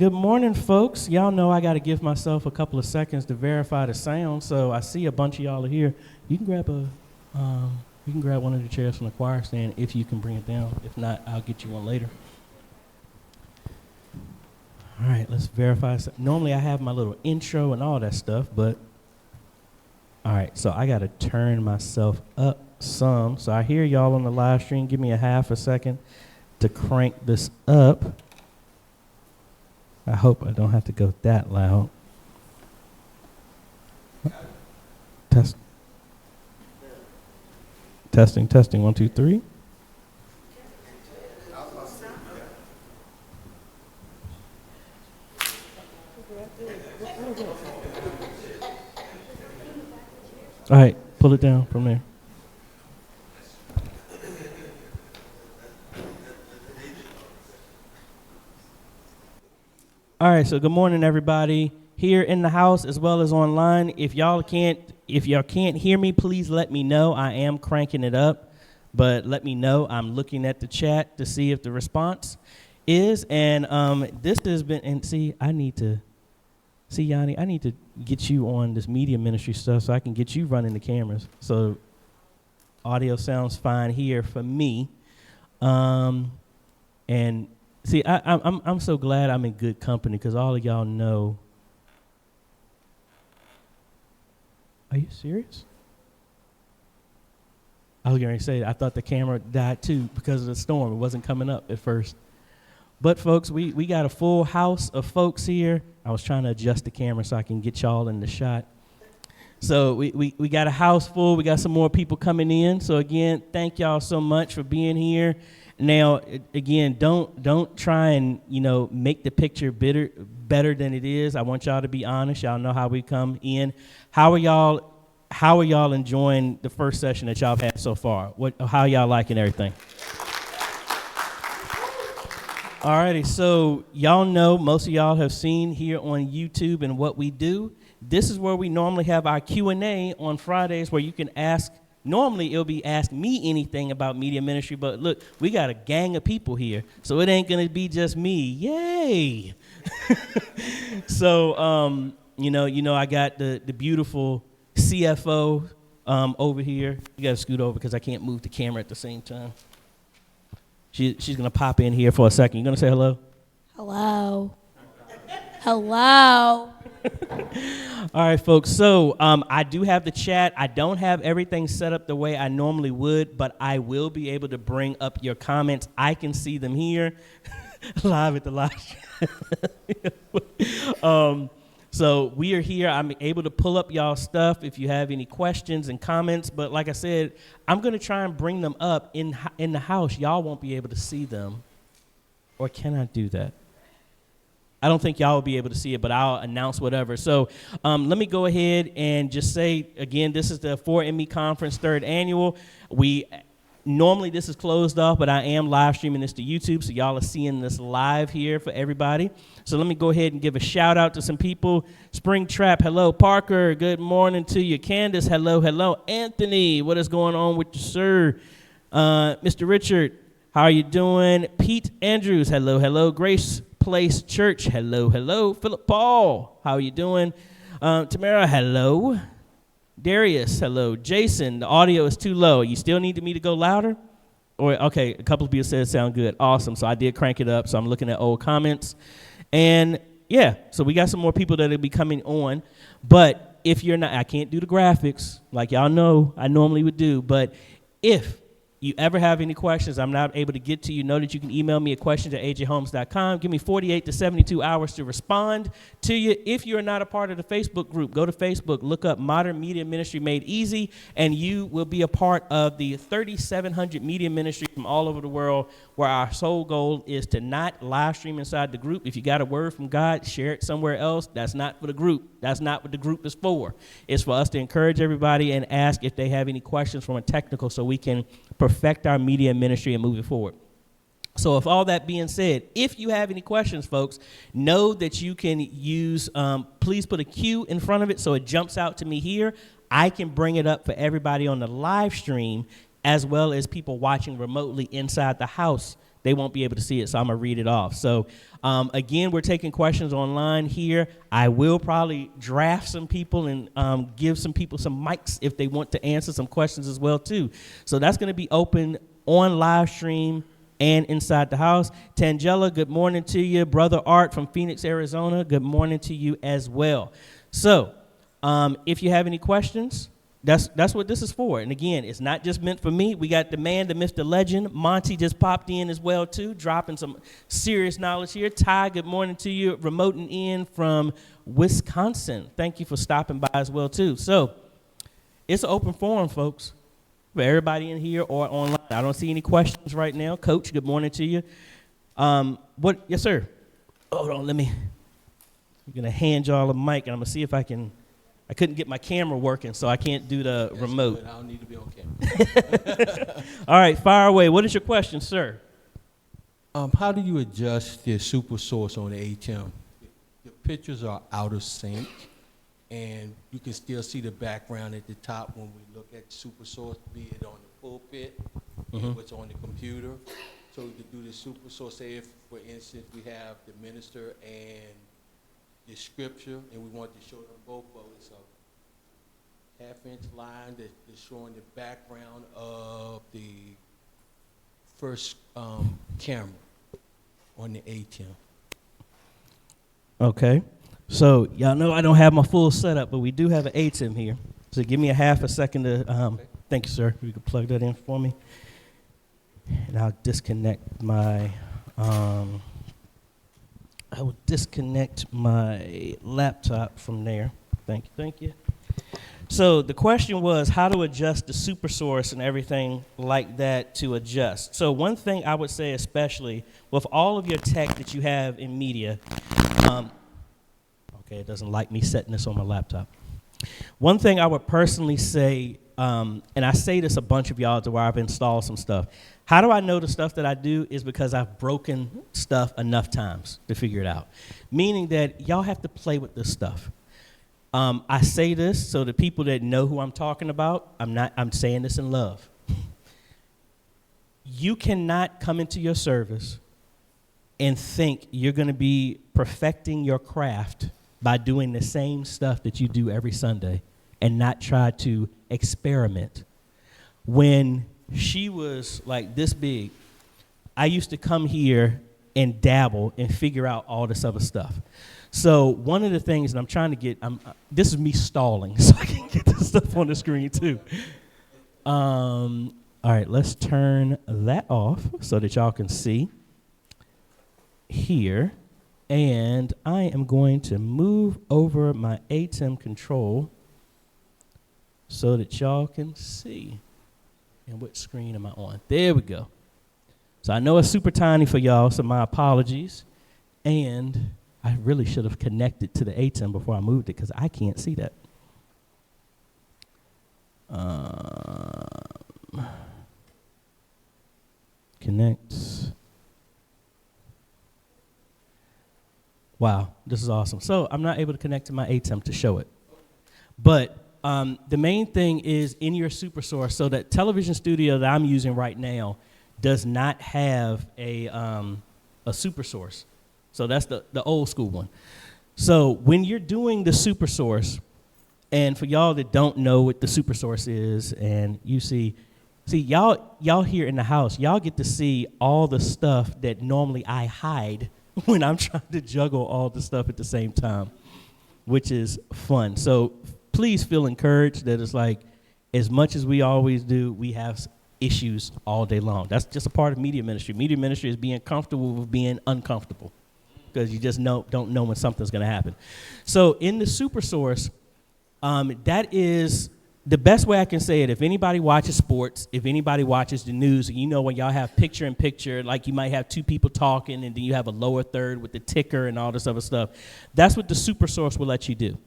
good morning, folks. Y'all know I got to give myself a couple of seconds to verify the sound. So I see a bunch of y'all are here. You can grab one of the chairs from the choir stand if you can bring it down. If not, I'll get you one later. All right, let's verify. Normally I have my little intro and all that stuff, but all right. So I got to turn myself up some. So I hear y'all on the live stream. Give me a half a second to crank this up. I hope I don't have to go that loud. Testing, 1, 2, 3. All right, pull it down from there. All right, so good morning, everybody here in the house as well as online. If y'all can't hear me, please let me know. I am cranking it up, but let me know. I'm looking at the chat to see if the response is. And this has been, and see, Yanni, I need to get you on this media ministry stuff so I can get you running the cameras. So audio sounds fine here for me. And see, I'm so glad I'm in good company because all of y'all know. Are you serious? I was going to say, I thought the camera died too because of the storm. It wasn't coming up at first. But folks, we got a full house of folks here. I was trying to adjust the camera so I can get y'all in the shot. So we got a house full. We got some more people coming in. So again, thank y'all so much for being here. Now, again, don't try and, make the picture better than it is. I want y'all to be honest. Y'all know how we come in. How are y'all enjoying the first session that y'all have had so far? How y'all liking everything? All righty, so y'all know, most of y'all have seen here on YouTube and what we do. This is where we normally have our Q&A on Fridays where you can ask. Normally, it'll be ask me anything about media ministry, but look, we got a gang of people here, so it ain't going to be just me. Yay! So, I got the beautiful CFO over here. You got to scoot over because I can't move the camera at the same time. She's going to pop in here for a second. You going to say hello? Hello. Hello. All right, folks. So I do have the chat. I don't have everything set up the way I normally would, but I will be able to bring up your comments. I can see them here live at the live stream. So we are here. I'm able to pull up y'all stuff if you have any questions and comments. But like I said, I'm going to try and bring them up in the house. Y'all won't be able to see them. Or can I do that? I don't think y'all will be able to see it, but I'll announce whatever. So let me go ahead and just say, again, this is the 4ME Conference 3rd Annual. Normally this is closed off, but I am live streaming this to YouTube, so y'all are seeing this live here for everybody. So let me go ahead and give a shout out to some people. Springtrap, hello. Parker, good morning to you. Candace, hello. Anthony, what is going on with you, sir? Mr. Richard, how are you doing? Pete Andrews, hello. Grace Place Church, hello. Philip Paul, how are you doing? Tamara, hello. Darius, hello. Jason, the audio is too low. You still need me to go louder? Or okay, a couple of people said sound good. Awesome. So I did crank it up. So I'm looking at old comments. And yeah, so we got some more people that will be coming on. But if you're not, I can't do the graphics like y'all know I normally would do. But if you ever have any questions I'm not able to get to, know that you can email me at questions@ajholmes.com. Give me 48 to 72 hours to respond to you. If you're not a part of the Facebook group, go to Facebook, look up Modern Media Ministry Made Easy, and you will be a part of the 3,700 media ministries from all over the world, where our sole goal is to not live stream inside the group. If you got a word from God, share it somewhere else. That's not for the group. That's not what the group is for. It's for us to encourage everybody and ask if they have any questions from a technical so we can perfect our media ministry and move it forward. So with all that being said, if you have any questions, folks, know that you can use, please put a Q in front of it so it jumps out to me here. I can bring it up for everybody on the live stream as well as people watching remotely inside the house they won't be able to see it, so I'm going to read it off. So, again, we're taking questions online here. I will probably draft some people and give some people some mics if they want to answer some questions as well, too. So that's going to be open on live stream and inside the house. Tangela, good morning to you. Brother Art from Phoenix, Arizona, good morning to you as well. So if you have any questions, that's what this is for. And again, it's not just meant for me. We got the man, the Mr. Legend. Monty just popped in as well, too, dropping some serious knowledge here. Ty, good morning to you, remoting in from Wisconsin. Thank you for stopping by as well, too. So it's an open forum, folks, for everybody in here or online. I don't see any questions right now. Coach, good morning to you. Yes, sir. Hold on, I'm going to hand y'all a mic, and I'm going to see if I couldn't get my camera working, so I can't do the remote. I don't need to be on camera. All right, fire away. What is your question, sir? How do you adjust the super source on the ATEM? The pictures are out of sync, and you can still see the background at the top when we look at super source, be it on the pulpit, and what's on the computer. So we could do the super source, say if, for instance, we have the minister and the scripture, and we want to show them both, but it's a half-inch line that's showing the background of the first camera on the ATEM. Okay. So y'all know I don't have my full setup, but we do have an ATEM here. So give me a half a second to, Okay. Thank you, sir. You can plug that in for me. And I'll disconnect my, I will disconnect my laptop from there. Thank you. So the question was how to adjust the super source and everything like that to adjust. So one thing I would say, especially with all of your tech that you have in media, okay, it doesn't like me setting this on my laptop. One thing I would personally say, and I say this a bunch of y'all to where I've installed some stuff. How do I know the stuff that I do is because I've broken stuff enough times to figure it out. Meaning that y'all have to play with this stuff. I say this so the people that know who I'm talking about, I'm saying this in love. You cannot come into your service and think you're going to be perfecting your craft by doing the same stuff that you do every Sunday and not try to experiment. When she was like this big, I used to come here and dabble and figure out all this other stuff. So one of the things, and I'm trying to get, this is me stalling so I can get this stuff on the screen too. All right, let's turn that off so that y'all can see here. And I am going to move over my ATEM control so that y'all can see. And what screen am I on? There we go. So I know it's super tiny for y'all, so my apologies. And I really should have connected to the ATEM before I moved it because I can't see that. Connect. Wow, this is awesome. So I'm not able to connect to my ATEM to show it. But the main thing is in your super source, so that television studio that I'm using right now does not have a super source. So that's the old school one. So when you're doing the super source, and for y'all that don't know what the super source is, and you see y'all here in the house, y'all get to see all the stuff that normally I hide when I'm trying to juggle all the stuff at the same time, which is fun. So please feel encouraged that it's like, as much as we always do, we have issues all day long. That's just a part of media ministry. Media ministry is being comfortable with being uncomfortable because you just don't know when something's going to happen. So in the super source, that is the best way I can say it. If anybody watches sports, if anybody watches the news, you know when y'all have picture in picture, like you might have two people talking and then you have a lower third with the ticker and all this other stuff. That's what the super source will let you do.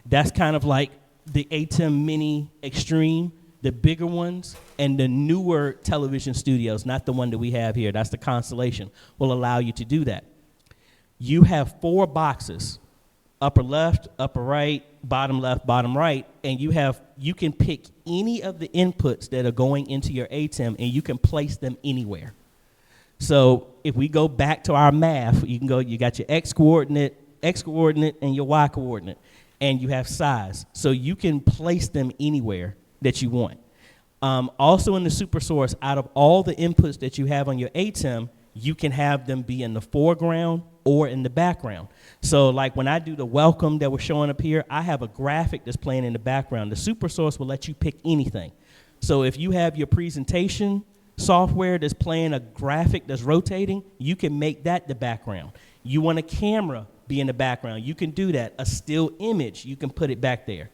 That's kind of like the ATEM Mini Extreme, the bigger ones, and the newer television studios, not the one that we have here. That's the Constellation, will allow you to do that. You have 4 boxes, upper left, upper right, bottom left, bottom right, and you can pick any of the inputs that are going into your ATEM, and you can place them anywhere. So if we go back to our math, you got your x coordinate, and your y coordinate, and you have size. So you can place them anywhere that you want. Also in the super source, out of all the inputs that you have on your ATEM, you can have them be in the foreground or in the background. So like when I do the welcome that we're showing up here, I have a graphic that's playing in the background. The super source will let you pick anything. So if you have your presentation software that's playing a graphic that's rotating, you can make that the background. You want a camera be in the background, you can do that. A still image, you can put it back there.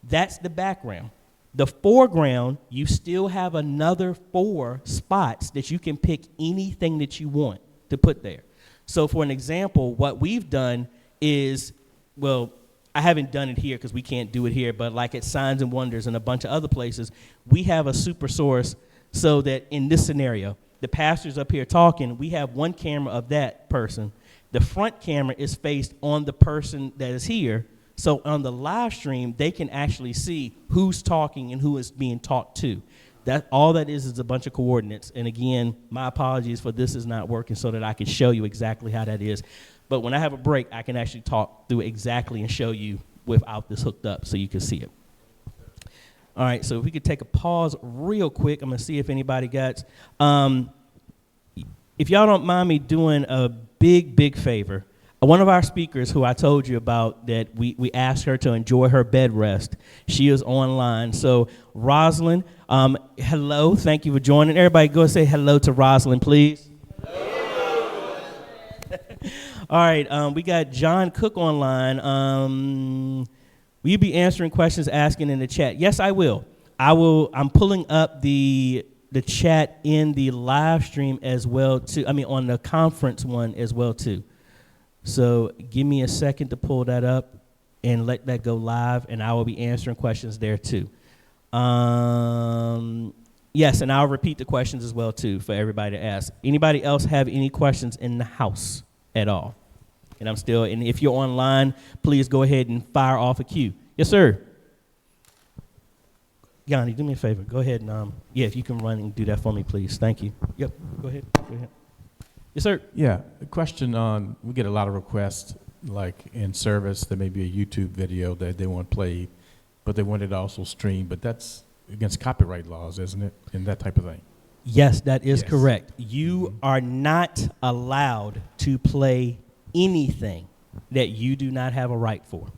That's the background. The foreground, you still have another 4 spots that you can pick anything that you want to put there. So for an example, what we've done is, well, I haven't done it here because we can't do it here, but like at Signs and Wonders and a bunch of other places, we have a super source so that in this scenario, the pastor's up here talking, we have one camera of that person. The front camera is faced on the person that is here. So on the live stream, they can actually see who's talking and who is being talked to. All that is a bunch of coordinates. And again, my apologies for this is not working so that I can show you exactly how that is. But when I have a break, I can actually talk through exactly and show you without this hooked up so you can see it. All right, so if we could take a pause real quick, I'm going to see if anybody got. If y'all don't mind me doing a big favor, one of our speakers who I told you about that we asked her to enjoy her bed rest, she is online. So Rosalind, hello, thank you for joining. Everybody go and say hello to Rosalind, please. Hello. All right, we got John Cook online. Will you be answering questions, asking in the chat? Yes, I will. I'm pulling up the chat in the live stream as well too. I mean, on the conference one as well too. So give me a second to pull that up and let that go live, and I will be answering questions there too. Yes, and I'll repeat the questions as well too for everybody to ask. Anybody else have any questions in the house at all? And if you're online, please go ahead and fire off a cue. Yes, sir. Yanni, do me a favor. Go ahead and, if you can run and do that for me, please. Thank you. Yep, go ahead. Yes, sir. Yeah, a question on, we get a lot of requests, like in service, there may be a YouTube video that they want played, but they want it also streamed, but that's against copyright laws, isn't it? And that type of thing. Yes, that is correct. You are not allowed to play anything that you do not have a right for.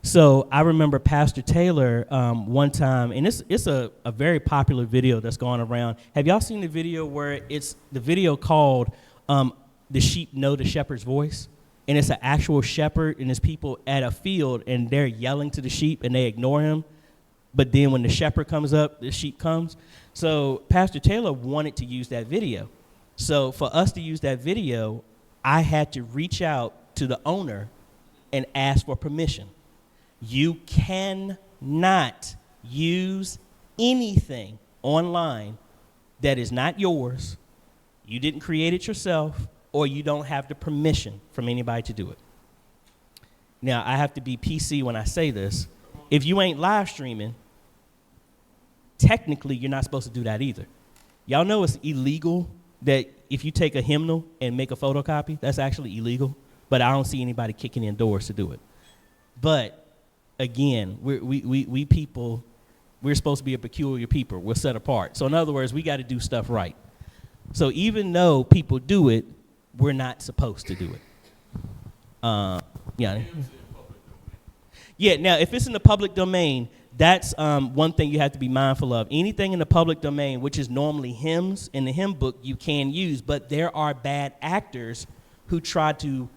So I remember Pastor Taylor one time, and it's a very popular video that's going around. Have y'all seen the video where it's the video called The Sheep Know the Shepherd's Voice? And it's an actual shepherd and there's people at a field and they're yelling to the sheep and they ignore him. But then when the shepherd comes up, the sheep comes. So Pastor Taylor wanted to use that video. So for us to use that video, I had to reach out to the owner and ask for permission. You cannot use anything online that is not yours, you didn't create it yourself, or you don't have the permission from anybody to do it. Now, I have to be PC when I say this. If you ain't live streaming, technically you're not supposed to do that either. Y'all know it's illegal that if you take a hymnal and make a photocopy, that's actually illegal, but I don't see anybody kicking in doors to do it. But again, we people, we're supposed to be a peculiar people. We're set apart. So in other words, we got to do stuff right. So even though people do it, we're not supposed to do it. Yeah. Now, if it's in the public domain, that's one thing you have to be mindful of. Anything in the public domain, which is normally hymns in the hymn book, you can use, but there are bad actors who try to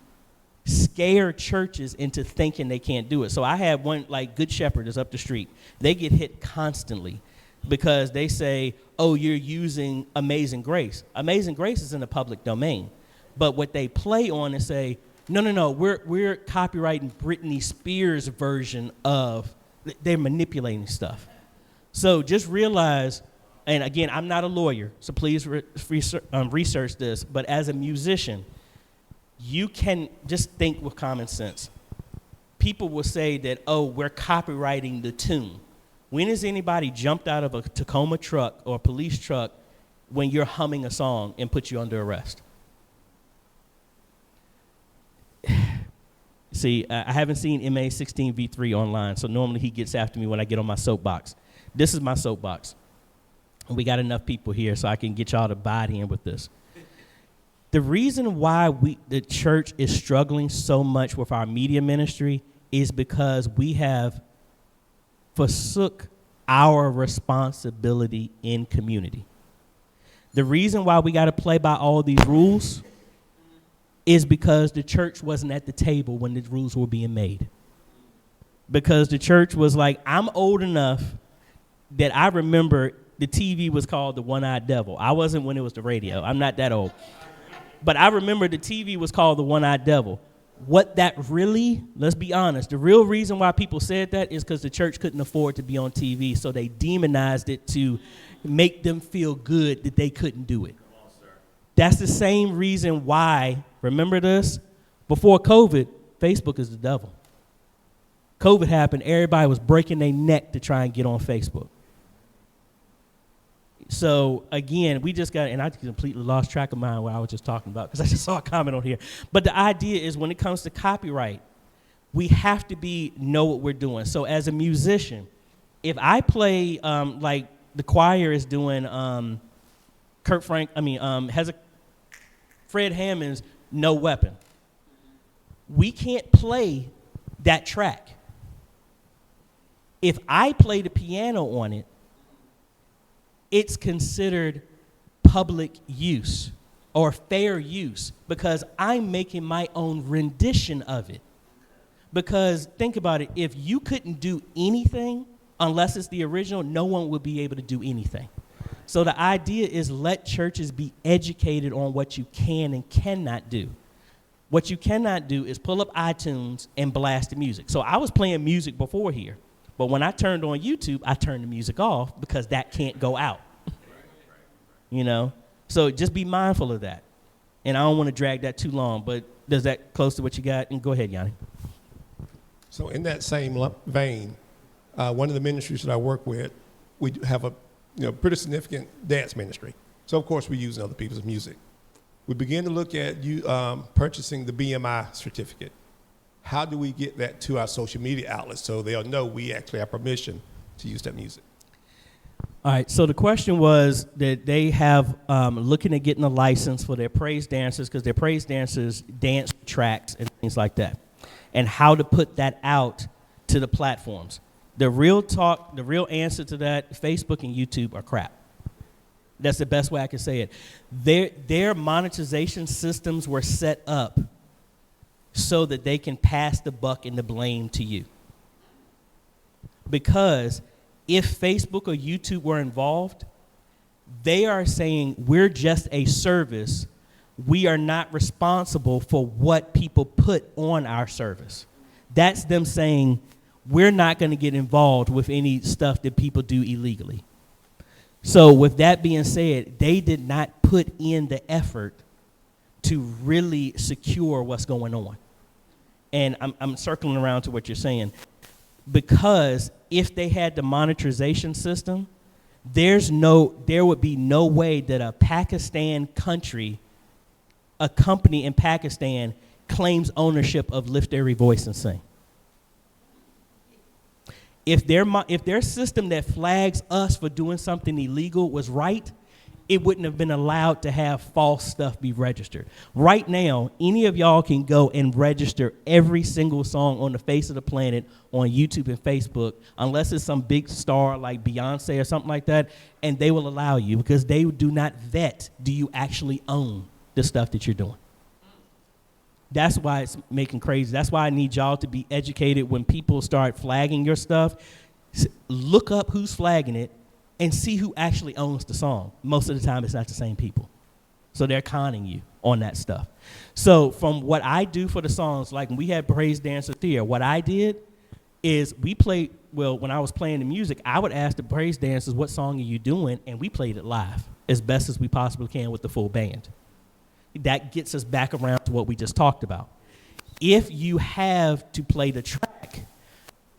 scare churches into thinking they can't do it. So I have one, like Good Shepherd is up the street. They get hit constantly because they say, oh, you're using Amazing Grace. Amazing Grace is in the public domain. But what they play on and say, no, we're copyrighting Britney Spears' version of, they're manipulating stuff. So just realize, and again, I'm not a lawyer, so please research this, but as a musician, you can just think with common sense. People will say that, oh, we're copyrighting the tune. When has anybody jumped out of a Tacoma truck or a police truck when you're humming a song and put you under arrest? See, I haven't seen MA16V3 online, so normally he gets after me when I get on my soapbox. This is my soapbox. And we got enough people here so I can get y'all to buy in with this. The reason why the church is struggling so much with our media ministry is because we have forsook our responsibility in community. The reason why we got to play by all these rules is because the church wasn't at the table when the rules were being made. Because the church was like, I'm old enough that I remember the TV was called the One-Eyed Devil. I wasn't when it was the radio. I'm not that old. But I remember the TV was called the One-Eyed Devil. What that really, let's be honest, the real reason why people said that is because the church couldn't afford to be on TV, so they demonized it to make them feel good that they couldn't do it. That's the same reason why, remember this, before COVID, Facebook is the devil. COVID happened, everybody was breaking their neck to try and get on Facebook. So again, we just got, and I completely lost track of mine what I was just talking about because I just saw a comment on here. But the idea is when it comes to copyright, we have to know what we're doing. So as a musician, if I play like the choir is doing Fred Hammond's No Weapon, we can't play that track. If I play the piano on it, it's considered public use or fair use because I'm making my own rendition of it. Because think about it, if you couldn't do anything unless it's the original, no one would be able to do anything. So the idea is let churches be educated on what you can and cannot do. What you cannot do is pull up iTunes and blast the music. So I was playing music before here. But when I turned on YouTube, I turned the music off because that can't go out. You know? So just be mindful of that. And I don't want to drag that too long, but does that close to what you got? And go ahead, Yanni. So in that same vein, one of the ministries that I work with, we have a pretty significant dance ministry. So of course we're using other people's music. We begin to look at purchasing the BMI certificate. How do we get that to our social media outlets so they'll know we actually have permission to use that music? All right, so the question was that they have looking at getting a license for their praise dancers because their praise dancers dance tracks and things like that, and how to put that out to the platforms. The real answer to that, Facebook and YouTube are crap. That's the best way I can say it. Their monetization systems were set up so that they can pass the buck and the blame to you. Because if Facebook or YouTube were involved, they are saying we're just a service. We are not responsible for what people put on our service. That's them saying we're not going to get involved with any stuff that people do illegally. So with that being said, they did not put in the effort to really secure what's going on. And I'm circling around to what you're saying. Because if they had the monetization system, there would be no way that a company in Pakistan claims ownership of Lift Every Voice and Sing. If their system that flags us for doing something illegal was right, it wouldn't have been allowed to have false stuff be registered. Right now, any of y'all can go and register every single song on the face of the planet on YouTube and Facebook, unless it's some big star like Beyonce or something like that, and they will allow you because they do not vet, do you actually own the stuff that you're doing? That's why it's making crazy. That's why I need y'all to be educated when people start flagging your stuff. Look up who's flagging it and see who actually owns the song. Most of the time, it's not the same people. So they're conning you on that stuff. So from what I do for the songs, like when we had Praise Dancer here, what I did is when I was playing the music, I would ask the praise dancers, what song are you doing? And we played it live as best as we possibly can with the full band. That gets us back around to what we just talked about. If you have to play the track,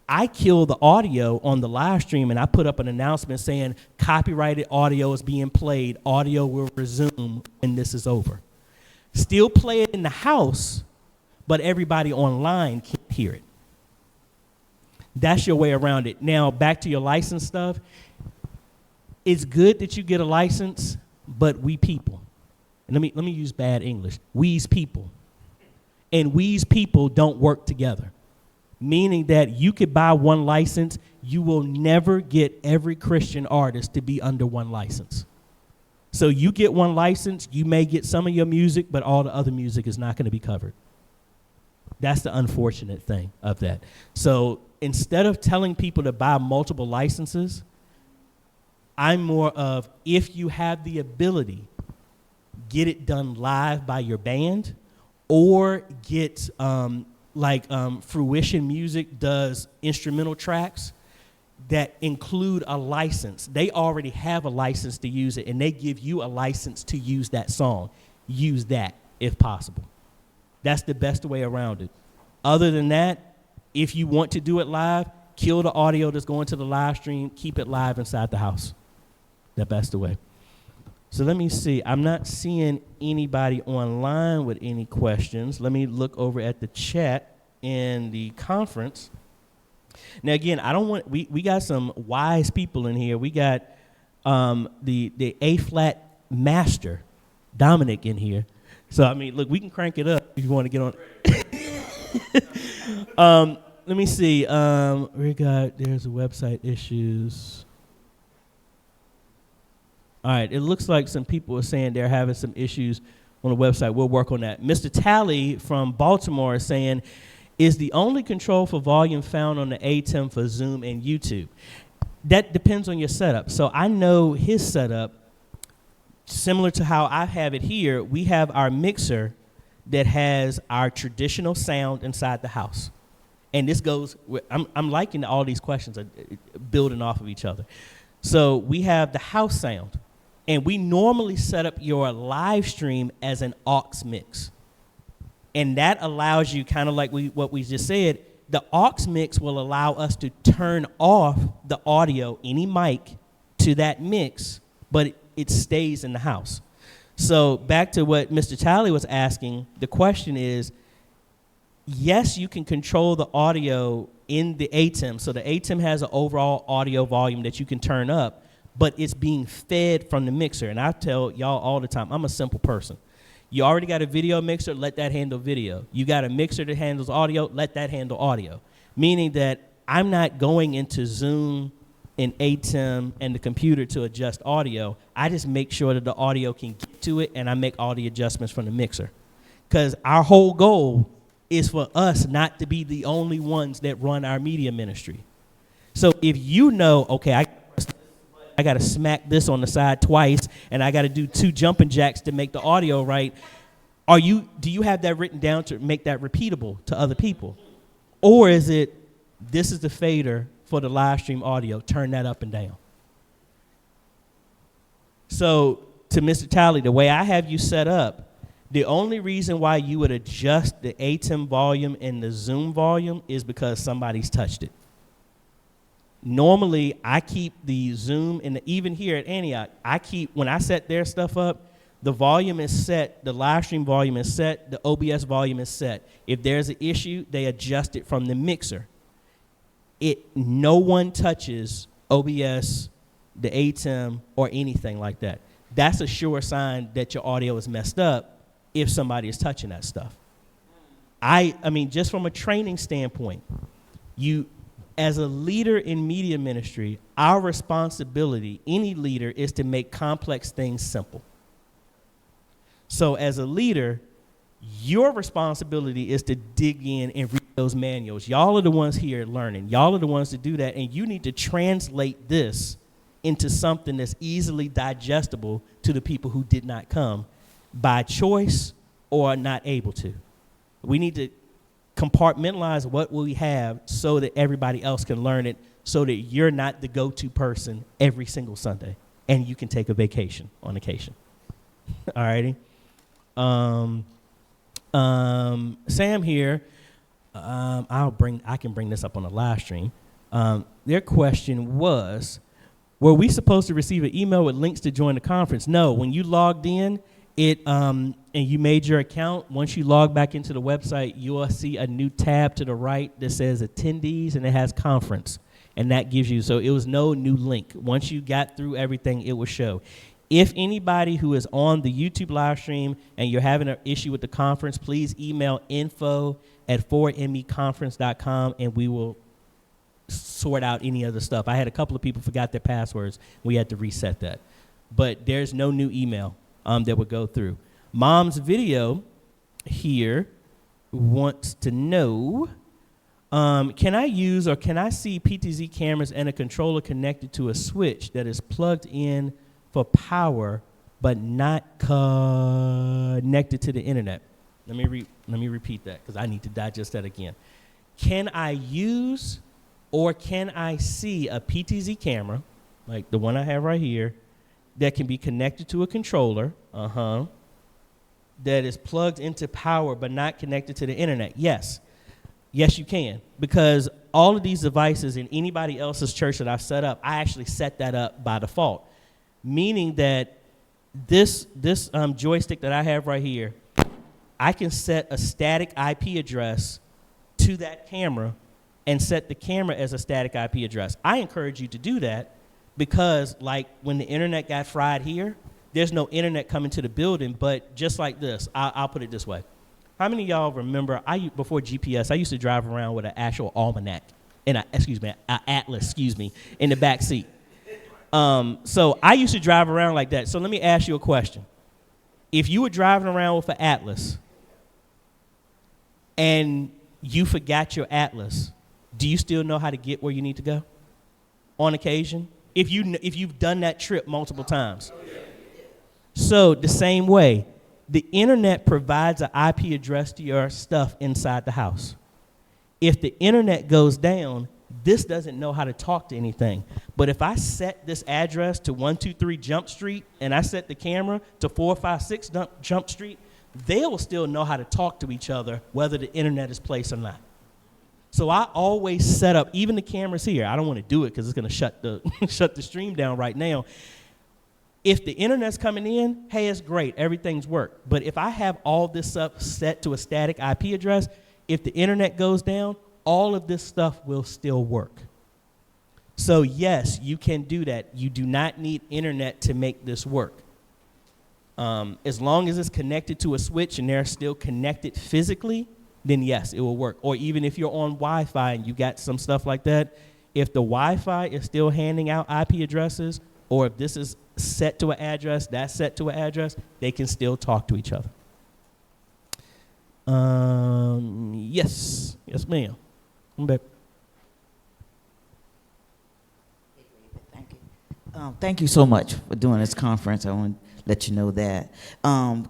I kill the audio on the live stream and I put up an announcement saying copyrighted audio is being played. Audio will resume when this is over. Still play it in the house, but everybody online can't hear it. That's your way around it. Now, back to your license stuff. It's good that you get a license, but we people. And let me use bad English. We's people. And we's people don't work together. Meaning that you could buy one license, you will never get every Christian artist to be under one license. So you get one license, you may get some of your music, but all the other music is not going to be covered. That's the unfortunate thing of that. So instead of telling people to buy multiple licenses, I'm more of, if you have the ability, get it done live by your band, or get Fruition Music does instrumental tracks that include a license. They already have a license to use it, and they give you a license to use that song. Use that if possible. That's the best way around it. Other than that, if you want to do it live, kill the audio that's going to the live stream, keep it live inside the house. That's the way. So let me see. I'm not seeing anybody online with any questions. Let me look over at the chat in the conference. Now, again, I don't want, we got some wise people in here. We got the A-flat master, Dominic, in here. So, I mean, look, we can crank it up if you want to get on. Let me see. There's a website issues. All right, it looks like some people are saying they're having some issues on the website. We'll work on that. Mr. Talley from Baltimore is saying, is the only control for volume found on the ATEM for Zoom and YouTube? That depends on your setup. So I know his setup, similar to how I have it here, we have our mixer that has our traditional sound inside the house. And this goes, I'm liking all these questions are building off of each other. So we have the house sound. And we normally set up your live stream as an aux mix. And that allows you, kind of like what we just said, the aux mix will allow us to turn off the audio, any mic, to that mix, but it stays in the house. So back to what Mr. Talley was asking, the question is, yes, you can control the audio in the ATEM. So the ATEM has an overall audio volume that you can turn up, but it's being fed from the mixer. And I tell y'all all the time, I'm a simple person. You already got a video mixer, let that handle video. You got a mixer that handles audio, let that handle audio. Meaning that I'm not going into Zoom and ATEM and the computer to adjust audio. I just make sure that the audio can get to it, and I make all the adjustments from the mixer. Because our whole goal is for us not to be the only ones that run our media ministry. So if you know, okay, I got to smack this on the side twice, and I got to do 2 jumping jacks to make the audio right, do you have that written down to make that repeatable to other people? Or is it, this is the fader for the live stream audio, turn that up and down? So to Mr. Talley, the way I have you set up, the only reason why you would adjust the ATEM volume and the Zoom volume is because somebody's touched it. Normally, I keep the Zoom, and even here at Antioch, when I set their stuff up, the volume is set, the live stream volume is set, the OBS volume is set. If there's an issue, they adjust it from the mixer. No one touches OBS, the ATEM, or anything like that. That's a sure sign that your audio is messed up if somebody is touching that stuff. I mean, just from a training standpoint, as a leader in media ministry, our responsibility, any leader, is to make complex things simple. So as a leader, your responsibility is to dig in and read those manuals. Y'all are the ones here learning. Y'all are the ones to do that, and you need to translate this into something that's easily digestible to the people who did not come by choice or not able to. We need to compartmentalize what we have so that everybody else can learn it, so that you're not the go-to person every single Sunday, and you can take a vacation on occasion. All righty. Sam here, I can bring this up on the live stream. Their question was, were we supposed to receive an email with links to join the conference? No, when you logged in, and you made your account, once you log back into the website, you will see a new tab to the right that says attendees, and it has conference. And that gives you, so it was no new link. Once you got through everything, it will show. If anybody who is on the YouTube live stream and you're having an issue with the conference, please email info@4meconference.com and we will sort out any other stuff. I had a couple of people forgot their passwords. We had to reset that. But there's no new email that would go through. Mom's video here wants to know, can I use or can I see PTZ cameras and a controller connected to a switch that is plugged in for power but not connected to the internet? Let me repeat that because I need to digest that again. Can I use or can I see a PTZ camera, like the one I have right here, that can be connected to a controller, that is plugged into power but not connected to the internet? Yes. Yes, you can, because all of these devices in anybody else's church that I've set up, I actually set that up by default, meaning that this joystick that I have right here, I can set a static IP address to that camera and set the camera as a static IP address. I encourage you to do that because, like, when the internet got fried here, there's no internet coming to the building, but just like this, I'll put it this way. How many of y'all remember, before GPS, I used to drive around with an actual almanac, an atlas, in the back seat. So I used to drive around like that. So let me ask you a question. If you were driving around with an atlas and you forgot your atlas, do you still know how to get where you need to go on occasion? If you've done that trip multiple times. So the same way, the internet provides an IP address to your stuff inside the house. If the internet goes down, this doesn't know how to talk to anything. But if I set this address to 123 Jump Street and I set the camera to 456 Jump Street, they will still know how to talk to each other whether the internet is placed or not. So I always set up, even the cameras here, I don't want to do it because it's going to shut the stream down right now. If the internet's coming in, hey, it's great, everything's worked. But if I have all this stuff set to a static IP address, if the internet goes down, all of this stuff will still work. So yes, you can do that. You do not need internet to make this work. As long as it's connected to a switch and they're still connected physically, then yes, it will work. Or even if you're on Wi-Fi and you got some stuff like that, if the Wi-Fi is still handing out IP addresses, or if this is set to an address, that's set to an address, they can still talk to each other. Yes, ma'am. I'm back. Thank you. Thank you so much for doing this conference. I want to let you know that.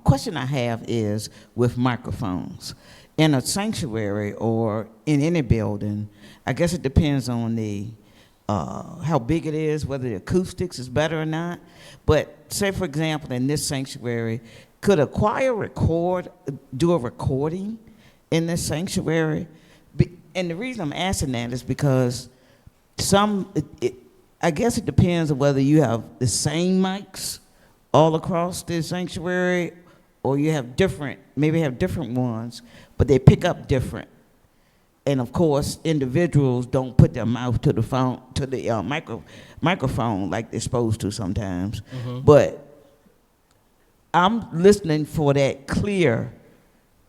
Question I have is with microphones. In a sanctuary or in any building, I guess it depends on the how big it is, whether the acoustics is better or not. But say, for example, in this sanctuary, could a choir do a recording in this sanctuary? And the reason I'm asking that is because I guess it depends on whether you have the same mics all across the sanctuary or you have different ones, but they pick up different. And of course, individuals don't put their mouth to the phone, to the microphone like they're supposed to sometimes. Mm-hmm. But I'm listening for that clear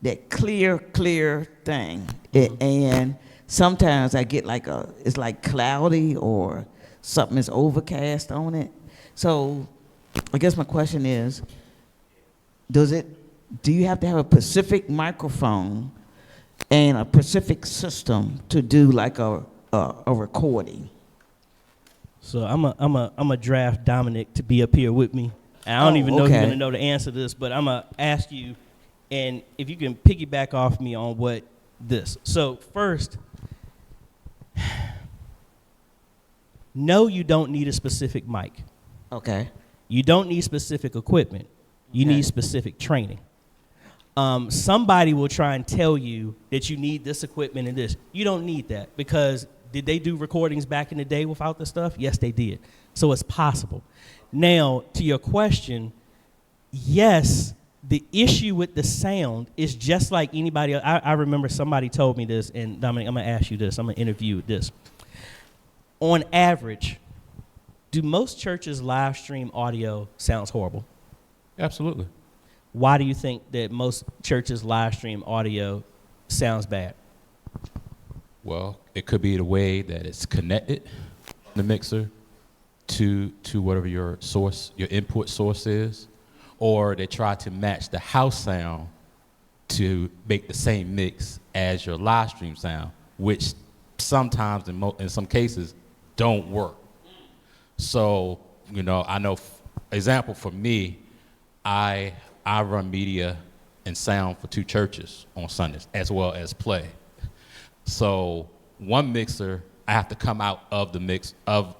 thing. Mm-hmm. And sometimes I get it's like cloudy or something is overcast on it. So I guess my question is, do you have to have a specific microphone and a specific system to do like a recording? So I'm a draft Dominic to be up here with me. And I don't even know if you're gonna know the answer to this, but I'm gonna ask you, and if you can piggyback off me on what this. So first, no, you don't need a specific mic. Okay. You don't need specific equipment. You need specific training. Somebody will try and tell you that you need this equipment and this. You don't need that, because did they do recordings back in the day without the stuff? Yes, they did. So it's possible. Now, to your question, yes, the issue with the sound is just like anybody else. I remember somebody told me this, and Dominic, I'm going to ask you this. I'm going to interview this. On average, do most churches live stream audio sounds horrible? Absolutely. Why do you think that most churches live stream audio sounds bad? Well, it could be the way that it's connected, the mixer, to whatever your source, your input source is, or they try to match the house sound to make the same mix as your live stream sound, which sometimes, in some cases, don't work. So, I know, example for me, I run media and sound for 2 churches on Sundays, as well as play. So one mixer, I have to come out of the mix of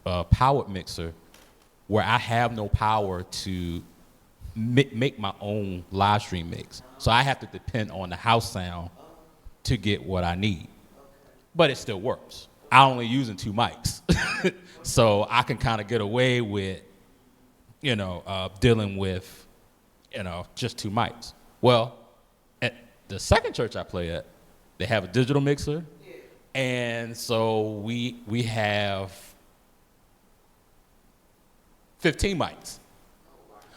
a powered mixer where I have no power to make my own live stream mix. So I have to depend on the house sound to get what I need. But it still works. I'm only using 2 mics. So I can kind of get away with, dealing with, just 2 mics. Well, at the second church I play at, they have a digital mixer. And so we have 15 mics,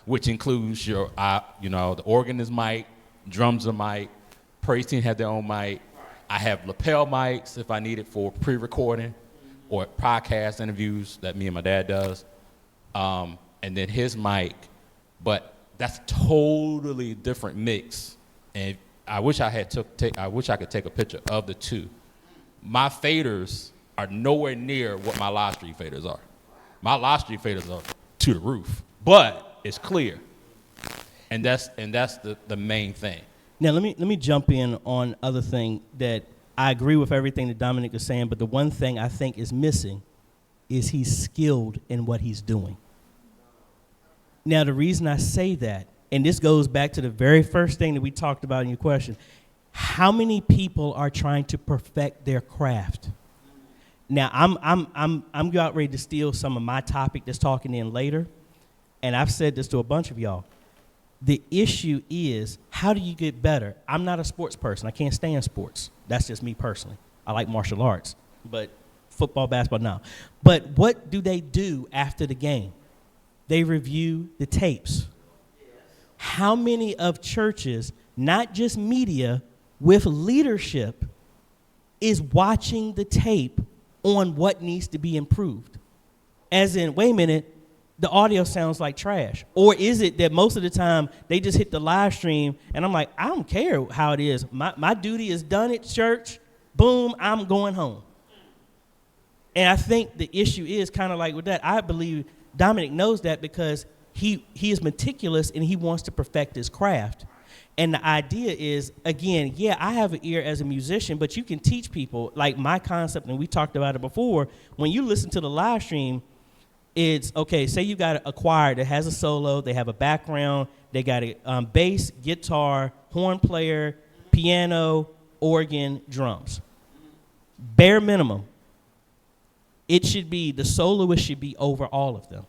which includes your, the organ is mic, drums are mic, praise team have their own mic. I have lapel mics if I need it for pre-recording or podcast interviews that me and my dad does. And then his mic, but that's a totally different mix. And I wish I could take a picture of the 2. My faders are nowhere near what my live stream faders are. My live stream faders are to the roof, but it's clear. And that's the main thing. Now, let me jump in on other thing that I agree with everything that Dominic is saying, but the one thing I think is missing is he's skilled in what he's doing. Now, the reason I say that, and this goes back to the very first thing that we talked about in your question, how many people are trying to perfect their craft? Now, I'm about ready to steal some of my topic that's talking in later, and I've said this to a bunch of y'all. The issue is, how do you get better? I'm not a sports person. I can't stand sports. That's just me personally. I like martial arts, but football, basketball, no. But what do they do after the game? They review the tapes. How many of churches, not just media, with leadership, is watching the tape on what needs to be improved? As in, wait a minute, the audio sounds like trash. Or is it that most of the time they just hit the live stream and I'm like, I don't care how it is. My duty is done at church. Boom, I'm going home. And I think the issue is kind of like with that. I believe Dominic knows that because he is meticulous and he wants to perfect his craft. And the idea is, again, yeah, I have an ear as a musician, but you can teach people, like my concept, and we talked about it before, when you listen to the live stream, it's, okay, say you got a choir that has a solo, they have a background, they got a bass, guitar, horn player, piano, organ, drums. Bare minimum. It should be, the soloist should be over all of them.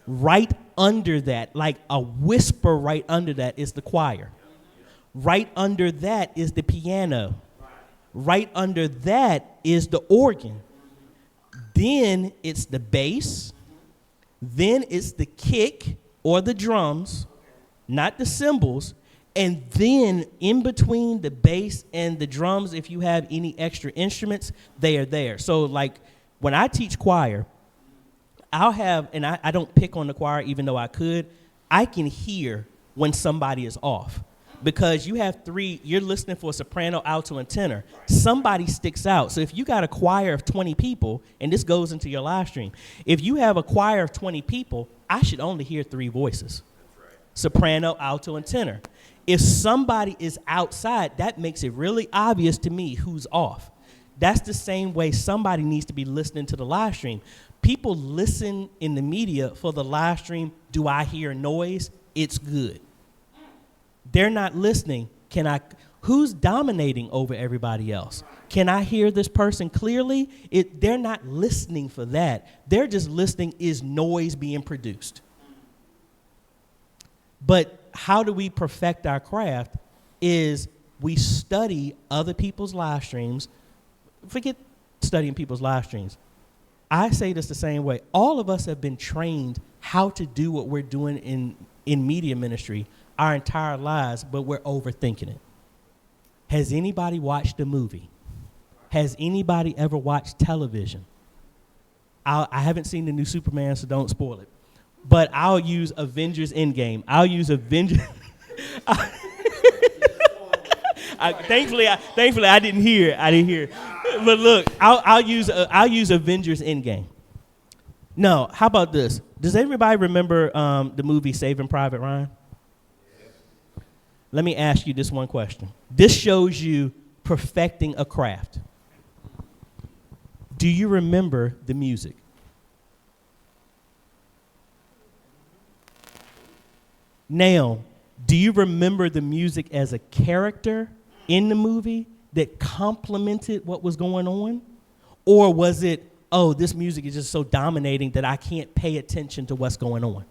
Right under that, like a whisper right under that, is the choir. Right under that is the piano. Right under that is the organ. Then it's the bass. Then it's the kick or the drums, not the cymbals. And then in between the bass and the drums, if you have any extra instruments, they are there. So like when I teach choir, I'll have, and I don't pick on the choir even though I could, I can hear when somebody is off. Because you have 3, you're listening for a soprano, alto, and tenor. Somebody sticks out. So if you got a choir of 20 people, and this goes into your live stream, if you have a choir of 20 people, I should only hear 3 voices. That's right. Soprano, alto, and tenor. If somebody is outside, that makes it really obvious to me who's off. That's the same way somebody needs to be listening to the live stream. People listen in the media for the live stream. Do I hear noise? It's good. They're not listening. Who's dominating over everybody else? Can I hear this person clearly? They're not listening for that. They're just listening, is noise being produced? But how do we perfect our craft is we study other people's live streams. Forget studying people's live streams. I say this the same way. All of us have been trained how to do what we're doing in media ministry our entire lives, but we're overthinking it. Has anybody watched a movie? Has anybody ever watched television? I haven't seen the new Superman, so don't spoil it. But I'll use Avengers Endgame. I'll use Avengers. Thankfully, I didn't hear. But look, I'll use Avengers Endgame. No, how about this? Does everybody remember the movie Saving Private Ryan? Let me ask you this one question. This shows you perfecting a craft. Do you remember the music? Now, do you remember the music as a character in the movie that complemented what was going on? Or was it, oh, this music is just so dominating that I can't pay attention to what's going on?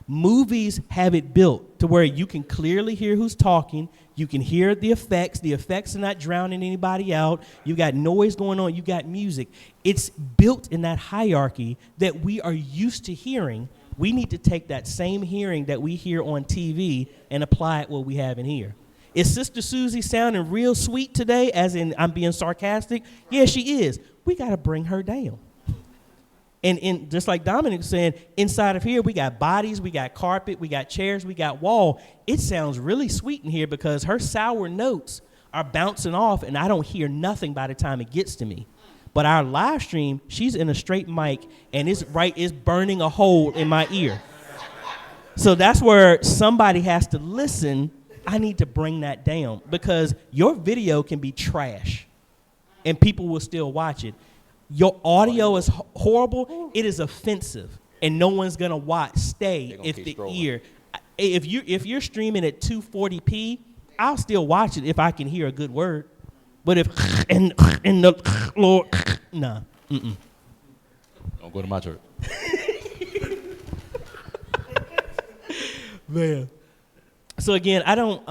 Movies have it built to where you can clearly hear who's talking. You can hear the effects. The effects are not drowning anybody out. You got noise going on. You got music. It's built in that hierarchy that we are used to hearing. We need to take that same hearing that we hear on TV and apply it what we have in here. Is Sister Susie sounding real sweet today, as in I'm being sarcastic? Yeah, she is. We got to bring her down. And just like Dominic was saying, inside of here, we got bodies, we got carpet, we got chairs, we got wall. It sounds really sweet in here because her sour notes are bouncing off, and I don't hear nothing by the time it gets to me. But our live stream, she's in a straight mic, and it's burning a hole in my ear. So that's where somebody has to listen. I need to bring that down because your video can be trash, and people will still watch it. Your audio is horrible. It is offensive, and no one's gonna stay if the ear. If you're streaming at 240p, I'll still watch it if I can hear a good word. But if in the Lord, nah, Don't go to my church. Man. So again, I don't.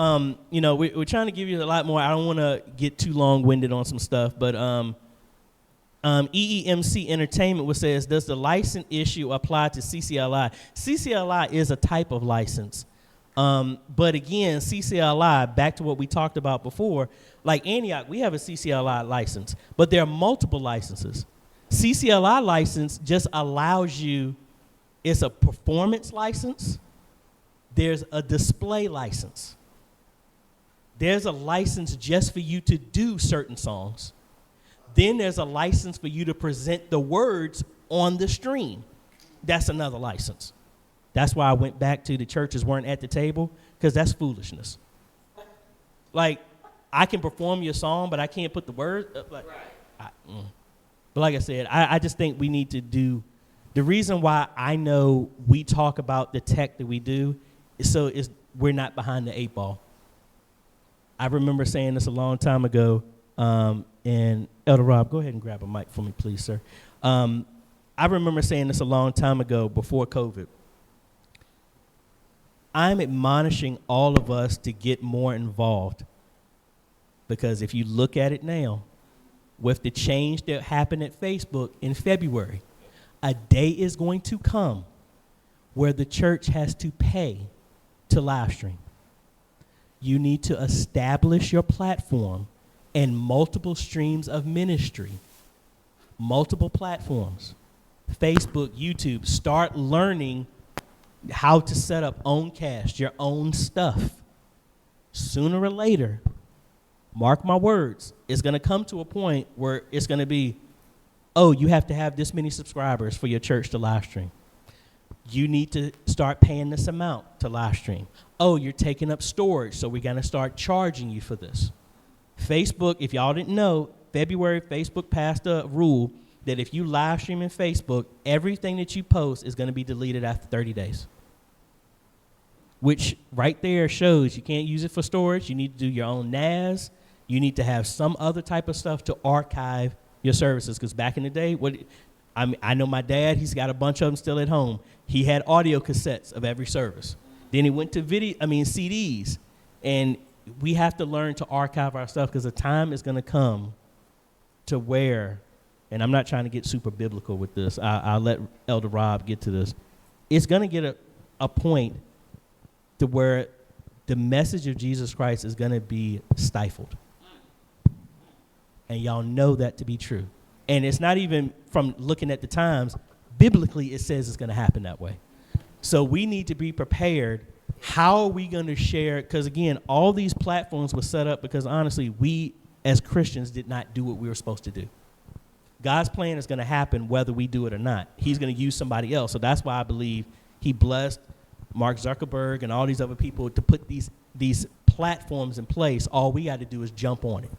We're trying to give you a lot more. I don't want to get too long-winded on some stuff, but EEMC Entertainment says, does the license issue apply to CCLI? CCLI is a type of license. But again, CCLI, back to what we talked about before, like Antioch, we have a CCLI license, but there are multiple licenses. CCLI license just allows you, it's a performance license. There's a display license. There's a license just for you to do certain songs. Then there's a license for you to present the words on the stream. That's another license. That's why I went back to the churches weren't at the table, because that's foolishness. Like, I can perform your song, but I can't put the words up. Like, But like I said, I just think we need to do, the reason why I know we talk about the tech that we do is we're not behind the 8 ball. I remember saying this a long time ago, and Elder Rob, go ahead and grab a mic for me, please, sir. I remember saying this a long time ago before COVID. I'm admonishing all of us to get more involved, because if you look at it now, with the change that happened at Facebook in February, a day is going to come where the church has to pay to live stream. You need to establish your platform and multiple streams of ministry, multiple platforms, Facebook, YouTube. Start learning how to set up Owncast, your own stuff. Sooner or later, mark my words, it's going to come to a point where it's going to be, oh, you have to have this many subscribers for your church to live stream. You need to start paying this amount to live stream. Oh, you're taking up storage, so we're going to start charging you for this. Facebook, if y'all didn't know, February, Facebook passed a rule that if you live stream in Facebook, everything that you post is going to be deleted after 30 days. which right there shows you can't use it for storage. You need to do your own NAS. You need to have some other type of stuff to archive your services. Because back in the day, I know my dad, he's got a bunch of them still at home. He had audio cassettes of every service. Then he went to CDs. And we have to learn to archive our stuff because the time is going to come to where, and I'm not trying to get super biblical with this. I'll let Elder Rob get to this. It's going to get a point to where the message of Jesus Christ is going to be stifled. And y'all know that to be true. And it's not even from looking at the times. Biblically, it says it's going to happen that way. So we need to be prepared. How are we going to share? Because, again, all these platforms were set up because, honestly, we as Christians did not do what we were supposed to do. God's plan is going to happen whether we do it or not. He's going to use somebody else. So that's why I believe he blessed Mark Zuckerberg and all these other people to put these platforms in place. All we got to do is jump on it.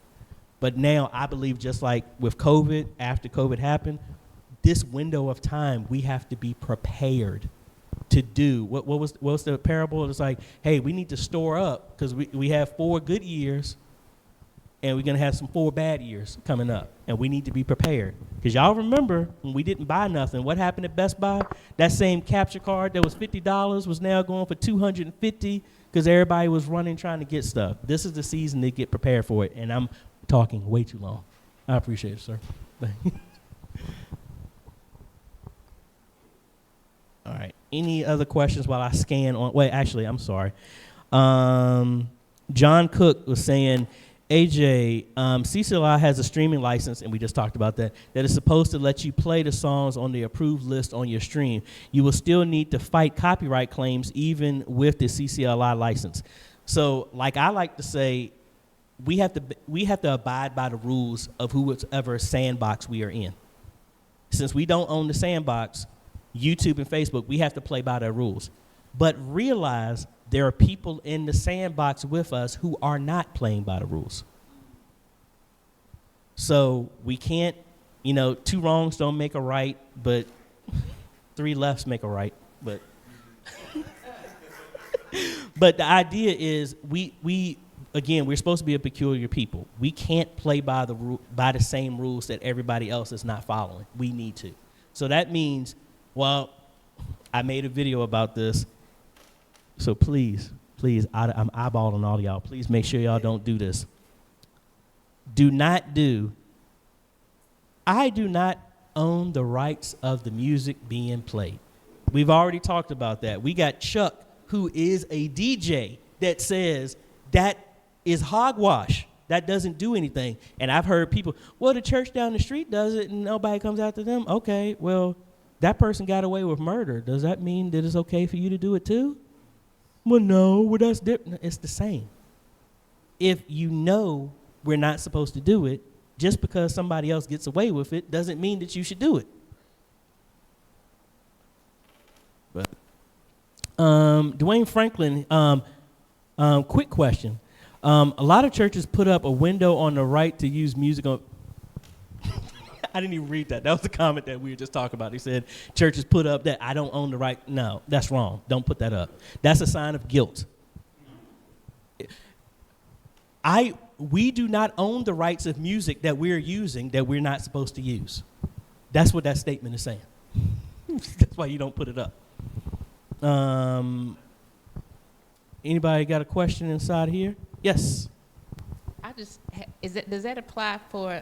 But now I believe just like with COVID, after COVID happened, this window of time, we have to be prepared to do. What was the parable? It's like, hey, we need to store up because we have 4 good years and we're going to have some 4 bad years coming up. And we need to be prepared. Because y'all remember when we didn't buy nothing, what happened at Best Buy? That same capture card that was $50 was now going for $250 because everybody was running trying to get stuff. This is the season to get prepared for it. And I'm talking way too long. I appreciate it, sir. All right. Any other questions while I scan on? Wait, actually, I'm sorry. John Cook was saying, AJ, CCLI has a streaming license, and we just talked about that is supposed to let you play the songs on the approved list on your stream. You will still need to fight copyright claims even with the CCLI license. So, like I like to say, we have to abide by the rules of whoever sandbox we are in. Since we don't own the sandbox, YouTube and Facebook, we have to play by their rules. But realize there are people in the sandbox with us who are not playing by the rules. So we can't, 2 wrongs don't make a right, but 3 lefts make a right. But but the idea is we're supposed to be a peculiar people. We can't play by the same rules that everybody else is not following. We need to. So that means, well, I made a video about this. So please, I'm eyeballing all of y'all. Please make sure y'all don't do this. I do not own the rights of the music being played. We've already talked about that. We got Chuck, who is a DJ, that says that is hogwash. That doesn't do anything. And I've heard people, well, the church down the street does it and nobody comes after them. Okay, well, that person got away with murder. Does that mean that it's okay for you to do it too? Well, no, that's different. It's the same. If you know we're not supposed to do it, just because somebody else gets away with it doesn't mean that you should do it. But Dwayne Franklin, quick question. A lot of churches put up a window on the right to use music on. I didn't even read that. That was the comment that we were just talking about. He said churches put up that I don't own the right. No, that's wrong. Don't put that up. That's a sign of guilt. We do not own the rights of music that we're using that we're not supposed to use. That's what that statement is saying. That's why you don't put it up. Anybody got a question inside here? Yes. Does that apply for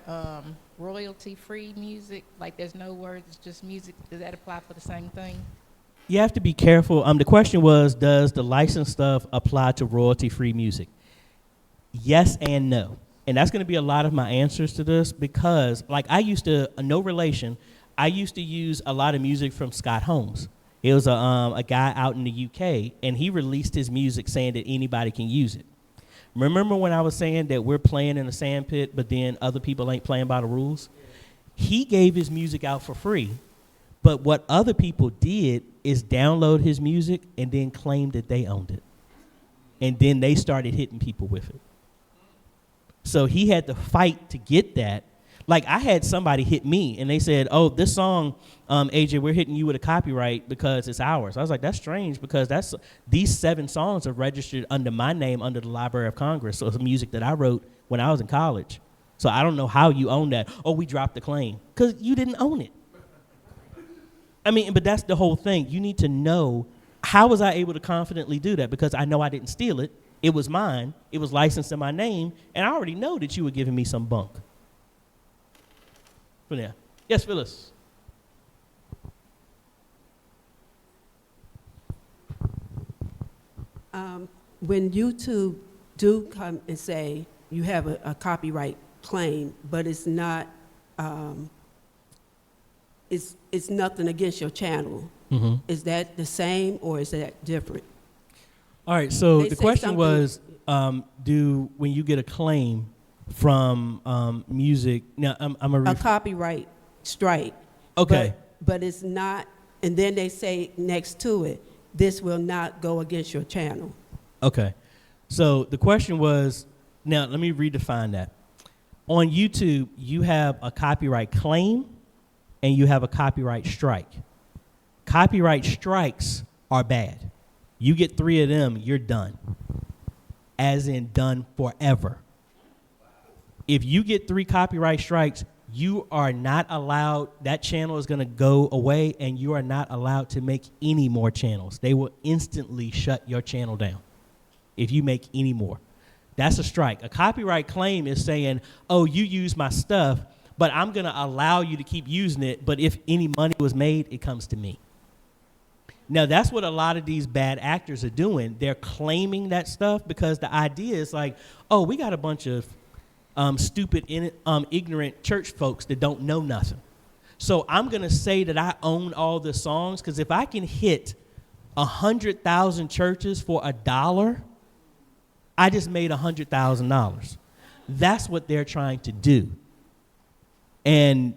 royalty-free music? Like there's no words, it's just music. Does that apply for the same thing? You have to be careful. The question was, does the licensed stuff apply to royalty-free music? Yes and no. And that's going to be a lot of my answers to this because, like, I used to use a lot of music from Scott Holmes. It was a guy out in the UK, and he released his music saying that anybody can use it. Remember when I was saying that we're playing in a sand pit, but then other people ain't playing by the rules? He gave his music out for free, but what other people did is download his music and then claim that they owned it. And then they started hitting people with it. So he had to fight to get that. Like, I had somebody hit me, and they said, oh, this song, AJ, we're hitting you with a copyright because it's ours. I was like, that's strange, because these 7 songs are registered under my name under the Library of Congress. So it's music that I wrote when I was in college. So I don't know how you own that. Oh, we dropped the claim. Because you didn't own it. I mean, but that's the whole thing. You need to know, how was I able to confidently do that? Because I know I didn't steal it. It was mine. It was licensed in my name. And I already know that you were giving me some bunk. From there. Yes, Phyllis. When YouTube do come and say you have a copyright claim, but it's not, it's nothing against your channel, is that the same or is that different? All right, so They the say question something- was, when you get a claim from music, now I'm A copyright strike. Okay. But it's not, and then they say next to it, this will not go against your channel. Okay. So the question was, now let me redefine that. On YouTube, you have a copyright claim and you have a copyright strike. Copyright strikes are bad. You get 3 of them, you're done. As in done forever. If you get 3 copyright strikes, you are not allowed, that channel is going to go away, and you are not allowed to make any more channels. They will instantly shut your channel down if you make any more. That's a strike. A copyright claim is saying, oh, you use my stuff, but I'm going to allow you to keep using it, but if any money was made, it comes to me. Now, that's what a lot of these bad actors are doing. They're claiming that stuff because the idea is like, oh, we got a bunch of stupid, ignorant church folks that don't know nothing. So I'm going to say that I own all the songs, because if I can hit 100,000 churches for $1, I just made $100,000. That's what they're trying to do. And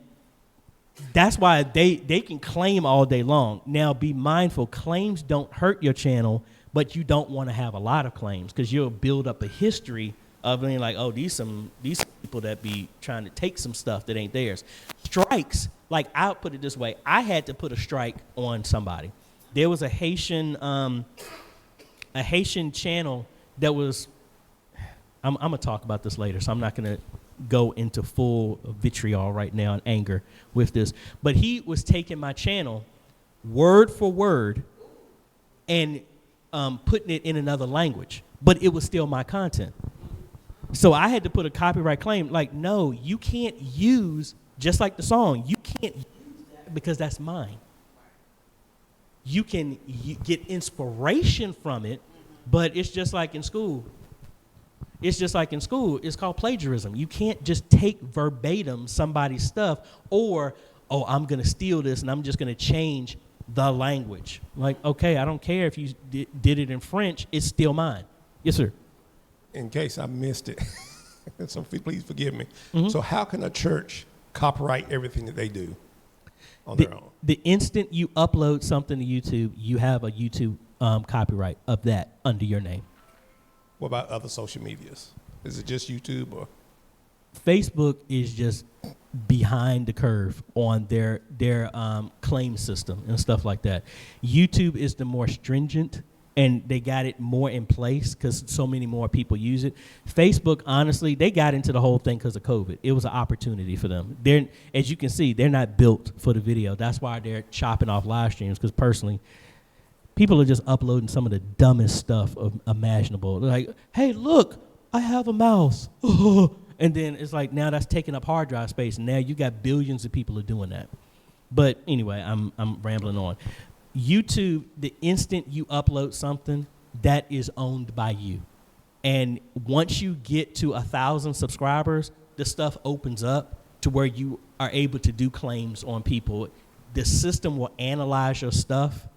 that's why they can claim all day long. Now, be mindful, claims don't hurt your channel, but you don't want to have a lot of claims, because you'll build up a history of being like, oh, these people that be trying to take some stuff that ain't theirs. Strikes, like, I'll put it this way. I had to put a strike on somebody. There was a Haitian channel that was, I'm going to talk about this later, so I'm not going to go into full vitriol right now and anger with this. But he was taking my channel word for word and putting it in another language, but it was still my content. So I had to put a copyright claim, like, no, you can't use, just like the song, you can't use that because that's mine. You can get inspiration from it, but it's just like in school. It's called plagiarism. You can't just take verbatim somebody's stuff, or, oh, I'm going to steal this and I'm just going to change the language. Like, okay, I don't care if you did it in French, it's still mine. Yes, sir. In case I missed it, so please forgive me. Mm-hmm. So how can a church copyright everything that they do on their own? The instant you upload something to YouTube, you have a YouTube copyright of that under your name. What about other social medias? Is it just YouTube or? Facebook is just behind the curve on their claim system and stuff like that. YouTube is the more stringent, and they got it more in place because so many more people use it. Facebook, honestly, they got into the whole thing because of COVID. It was an opportunity for them. They're, as you can see, they're not built for the video. That's why they're chopping off live streams, because personally, people are just uploading some of the dumbest stuff imaginable. They're like, hey, look, I have a mouse. And then it's like, now that's taking up hard drive space, and now you got billions of people are doing that. But anyway, I'm rambling on. YouTube, the instant you upload something, that is owned by you. And once you get to 1,000 subscribers, the stuff opens up to where you are able to do claims on people. The system will analyze your stuff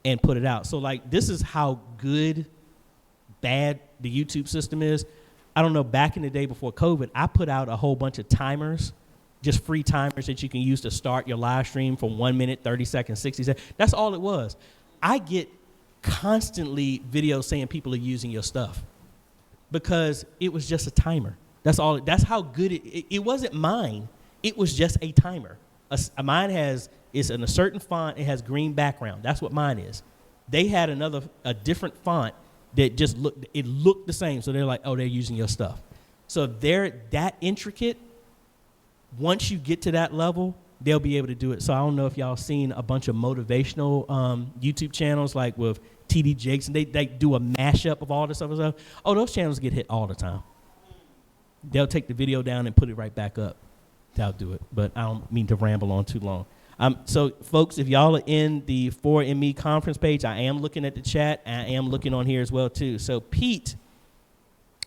and put it out. So, like, this is how bad the YouTube system is. I don't know, back in the day before COVID, I put out a whole bunch of timers, just free timers that you can use to start your live stream for 1 minute, 30 seconds, 60 seconds. That's all it was. I get constantly videos saying people are using your stuff because it was just a timer. That's all. That's how good it wasn't mine. It was just a timer. Mine is in a certain font. It has green background. That's what mine is. They had a different font that just looked the same. So they're like, oh, they're using your stuff. So if they're that intricate, once you get to that level, they'll be able to do it. So I don't know if y'all seen a bunch of motivational YouTube channels like with TD Jakes, and they do a mashup of all this other stuff. Oh, those channels get hit all the time. They'll take the video down and put it right back up. That'll do it. But I don't mean to ramble on too long. So, folks, if y'all are in the 4ME conference page, I am looking at the chat. I am looking on here as well, too. So, Pete,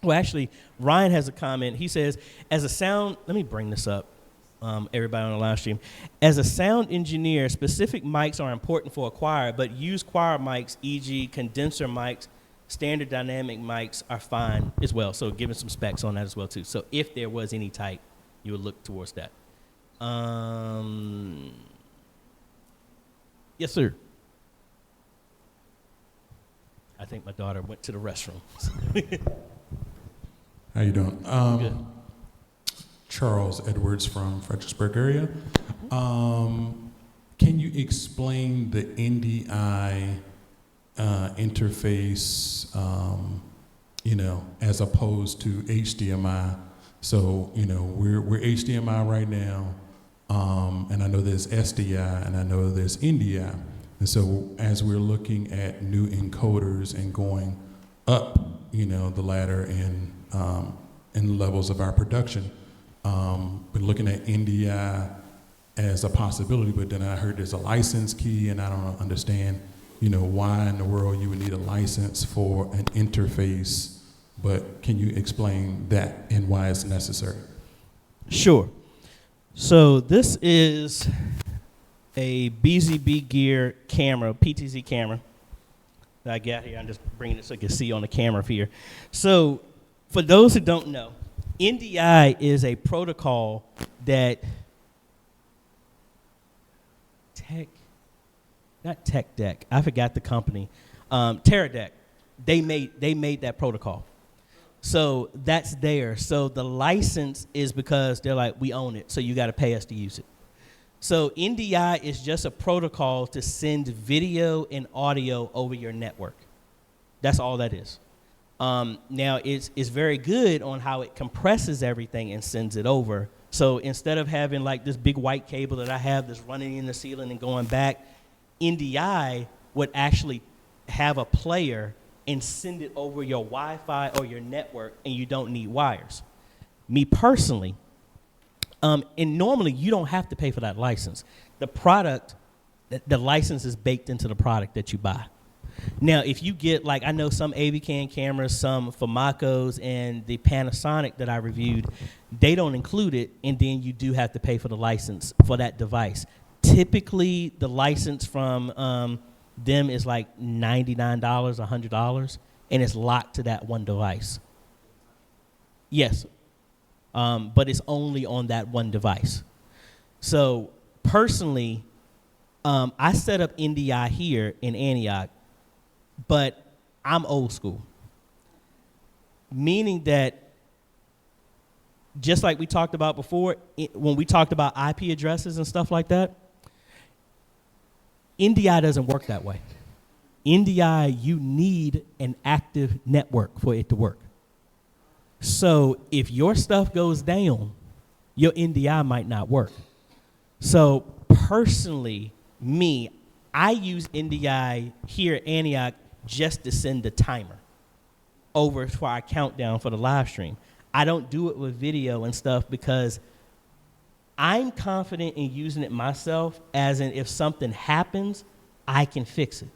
well, actually, Ryan has a comment. He says, as a sound, let me bring this up, everybody on the live stream. As a sound engineer, specific mics are important for a choir, but used choir mics, e.g. condenser mics, standard dynamic mics are fine as well. So, giving some specs on that as well, too. So, if there was any type, you would look towards that. Yes, sir. I think my daughter went to the restroom. How you doing? Good. Charles Edwards from Fredericksburg area. Can you explain the NDI interface, as opposed to HDMI? So, we're HDMI right now, and I know there's SDI, and I know there's NDI. And so as we're looking at new encoders and going up, the ladder in levels of our production, we're looking at NDI as a possibility, but then I heard there's a license key, and I don't understand, why in the world you would need a license for an interface, but can you explain that and why it's necessary? Sure. So this is a BZB Gear camera, PTZ camera that I got here. I'm just bringing it so you can see on the camera here. So for those who don't know, NDI is a protocol that not Tech Deck, I forgot the company, Teradek, they made that protocol. So that's there. So the license is because they're like, we own it, so you got to pay us to use it. So NDI is just a protocol to send video and audio over your network. That's all that is. Now, it's very good on how it compresses everything and sends it over. So instead of having like this big white cable that I have that's running in the ceiling and going back, NDI would actually have a player and send it over your Wi-Fi or your network, and you don't need wires. Me personally, and normally you don't have to pay for that license. The product, the license is baked into the product that you buy. Now, if you get, like, I know some AVCAN cameras, some Famacos, and the Panasonic that I reviewed, they don't include it, and then you do have to pay for the license for that device. Typically, the license from them is like $99, $100, and it's locked to that one device. Yes, but it's only on that one device. So personally, I set up NDI here in Antioch, but I'm old school, meaning that just like we talked about before, when we talked about IP addresses and stuff like that, NDI doesn't work that way. NDI, you need an active network for it to work. So if your stuff goes down, your NDI might not work. So personally, me, I use NDI here at Antioch just to send the timer over for our countdown for the live stream. I don't do it with video and stuff because I'm confident in using it myself, as in if something happens, I can fix it.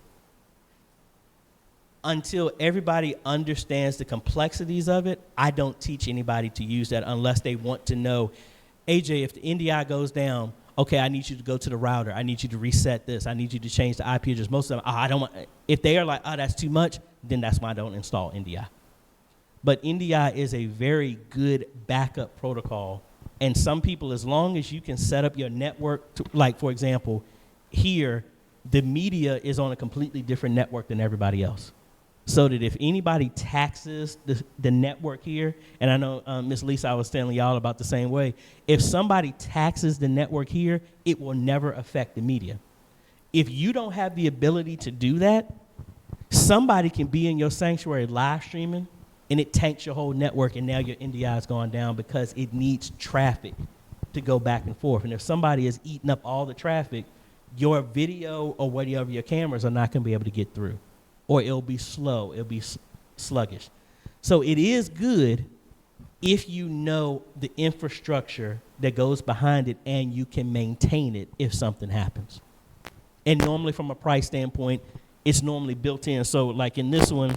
Until everybody understands the complexities of it, I don't teach anybody to use that unless they want to know, AJ, if the NDI goes down, okay, I need you to go to the router. I need you to reset this. I need you to change the IP address. Most of them, I don't want, if they are like, oh, that's too much, then that's why I don't install NDI. But NDI is a very good backup protocol. And some people, as long as you can set up your network, to, like, for example, here, the media is on a completely different network than everybody else. so that if anybody taxes the network here, and I know Ms. Lisa, I was telling y'all about the same way, if somebody taxes the network here, it will never affect the media. If you don't have the ability to do that, somebody can be in your sanctuary live streaming, and it tanks your whole network, and now your NDI is going down because it needs traffic to go back and forth. And if somebody is eating up all the traffic, your video or whatever your cameras are not going to be able to get through, or it'll be slow, it'll be sluggish. So it is good if you know the infrastructure that goes behind it and you can maintain it if something happens. And normally from a price standpoint, it's normally built in. So like in this one,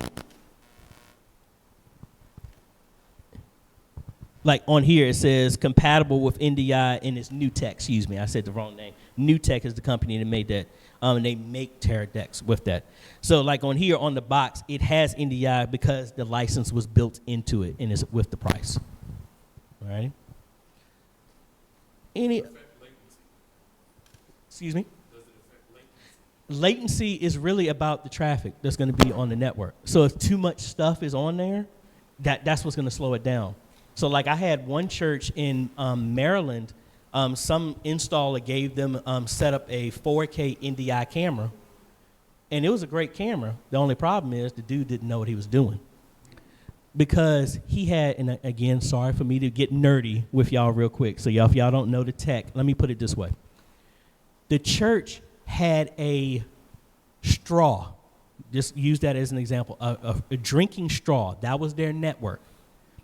like on here it says compatible with NDI, and it's NewTek, excuse me, I said the wrong name. NewTek is the company that made that, and they make Teradeks with that. So like on here on the box, it has NDI because the license was built into it and it's with the price. All right. Excuse me? Latency is really about the traffic that's going to be on the network. So if too much stuff is on there, that's what's going to slow it down. So like I had one church in Maryland, some installer gave them set up a 4K NDI camera, and it was a great camera. The only problem is the dude didn't know what he was doing, because he had, and again, sorry for me to get nerdy with y'all real quick. So y'all, if y'all don't know the tech, let me put it this way. The church had a straw, just use that as an example, a drinking straw. That was their network.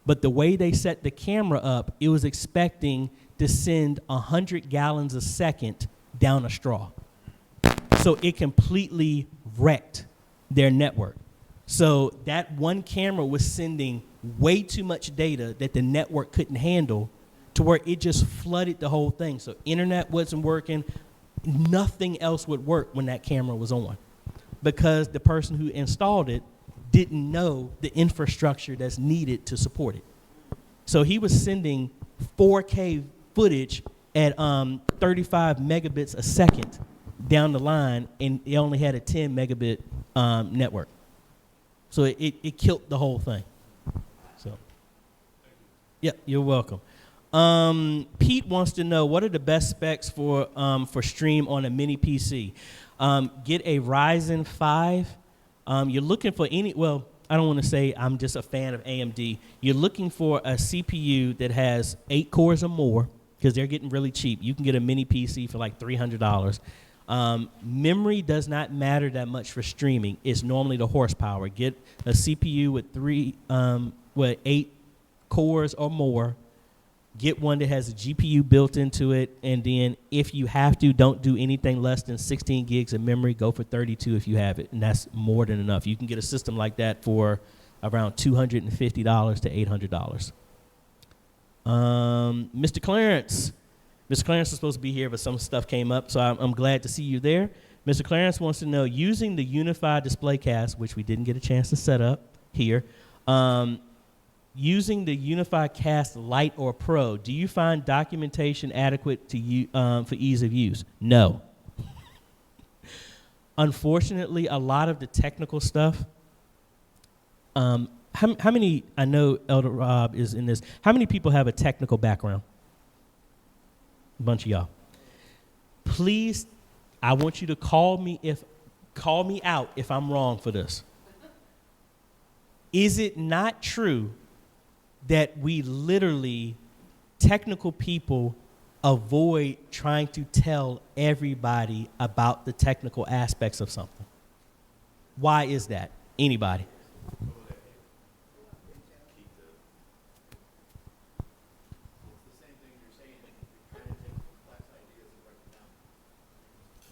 But the way they set the camera up, it was expecting to send 100 gallons a second down a straw. So it completely wrecked their network. So that one camera was sending way too much data that the network couldn't handle, to where it just flooded the whole thing. So internet wasn't working. Nothing else would work when that camera was on, because the person who installed it didn't know the infrastructure that's needed to support it. So he was sending 4K footage at 35 megabits a second down the line, and it only had a 10 megabit network. So it killed the whole thing. So, yeah, you're welcome. Pete wants to know, what are the best specs for stream on a mini PC? Get a Ryzen 5. You're looking for well, I don't want to say I'm just a fan of AMD. You're looking for a CPU that has 8 cores or more, because they're getting really cheap. You can get a mini PC for like $300. Memory does not matter that much for streaming. It's normally the horsepower. Get a CPU with 8 cores or more. Get one that has a GPU built into it, and then if you have to, don't do anything less than 16 gigs of memory. Go for 32 if you have it, and that's more than enough. You can get a system like that for around $250 to $800. Mr. Clarence is supposed to be here, but some stuff came up, so I'm glad to see you there. Mr. Clarence wants to know, using the unified display cast, which we didn't get a chance to set up here, using the Unified Cast Lite or Pro, do you find documentation adequate to for ease of use? No. Unfortunately, a lot of the technical stuff, how many, I know Elder Rob is in this, how many people have a technical background? A bunch of y'all. Please, I want you to call me out if I'm wrong for this. Is it not true that we literally, technical people, avoid trying to tell everybody about the technical aspects of something? Why is that? Anybody?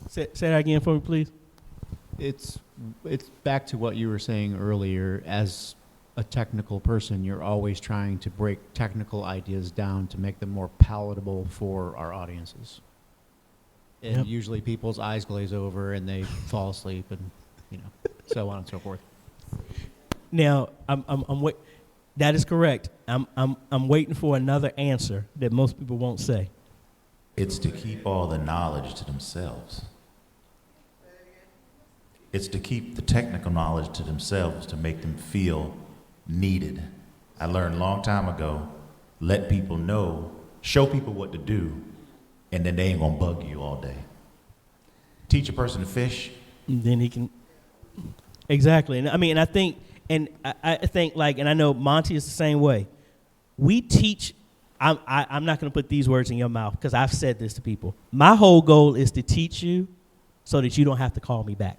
Say that again for me, please. It's back to what you were saying earlier. As a technical person, you're always trying to break technical ideas down to make them more palatable for our audiences. And Yep. usually people's eyes glaze over and they fall asleep, and so on and so forth. Now, that is correct. I'm waiting for another answer that most people won't say. It's to keep all the knowledge to themselves. It's to keep the technical knowledge to themselves, to make them feel needed. I learned a long time ago, let people know, show people what to do, and then they ain't gonna bug you all day. Teach a person to fish. Then he can, exactly. And I mean, I think, and I think like, and I know Monty is the same way. We teach, I'm not going to put these words in your mouth because I've said this to people. My whole goal is to teach you so that you don't have to call me back.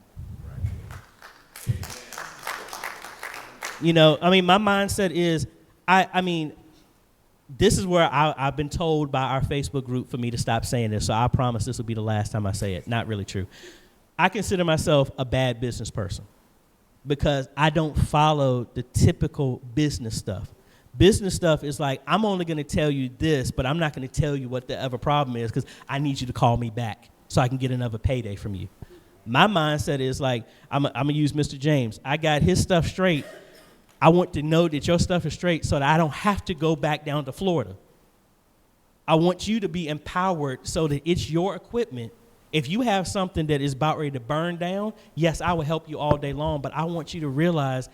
You know, I mean, my mindset is, I mean, this is where I've been told by our Facebook group for me to stop saying this, so I promise this will be the last time I say it. Not really true. I consider myself a bad business person because I don't follow the typical business stuff. Business stuff is like, I'm only going to tell you this, but I'm not going to tell you what the other problem is because I need you to call me back so I can get another payday from you. My mindset is like, I'm going to use Mr. James. I got his stuff straight. I want to know that your stuff is straight so that I don't have to go back down to Florida. I want you to be empowered so that it's your equipment. If you have something that is about ready to burn down, yes, I will help you all day long, but I want you to realize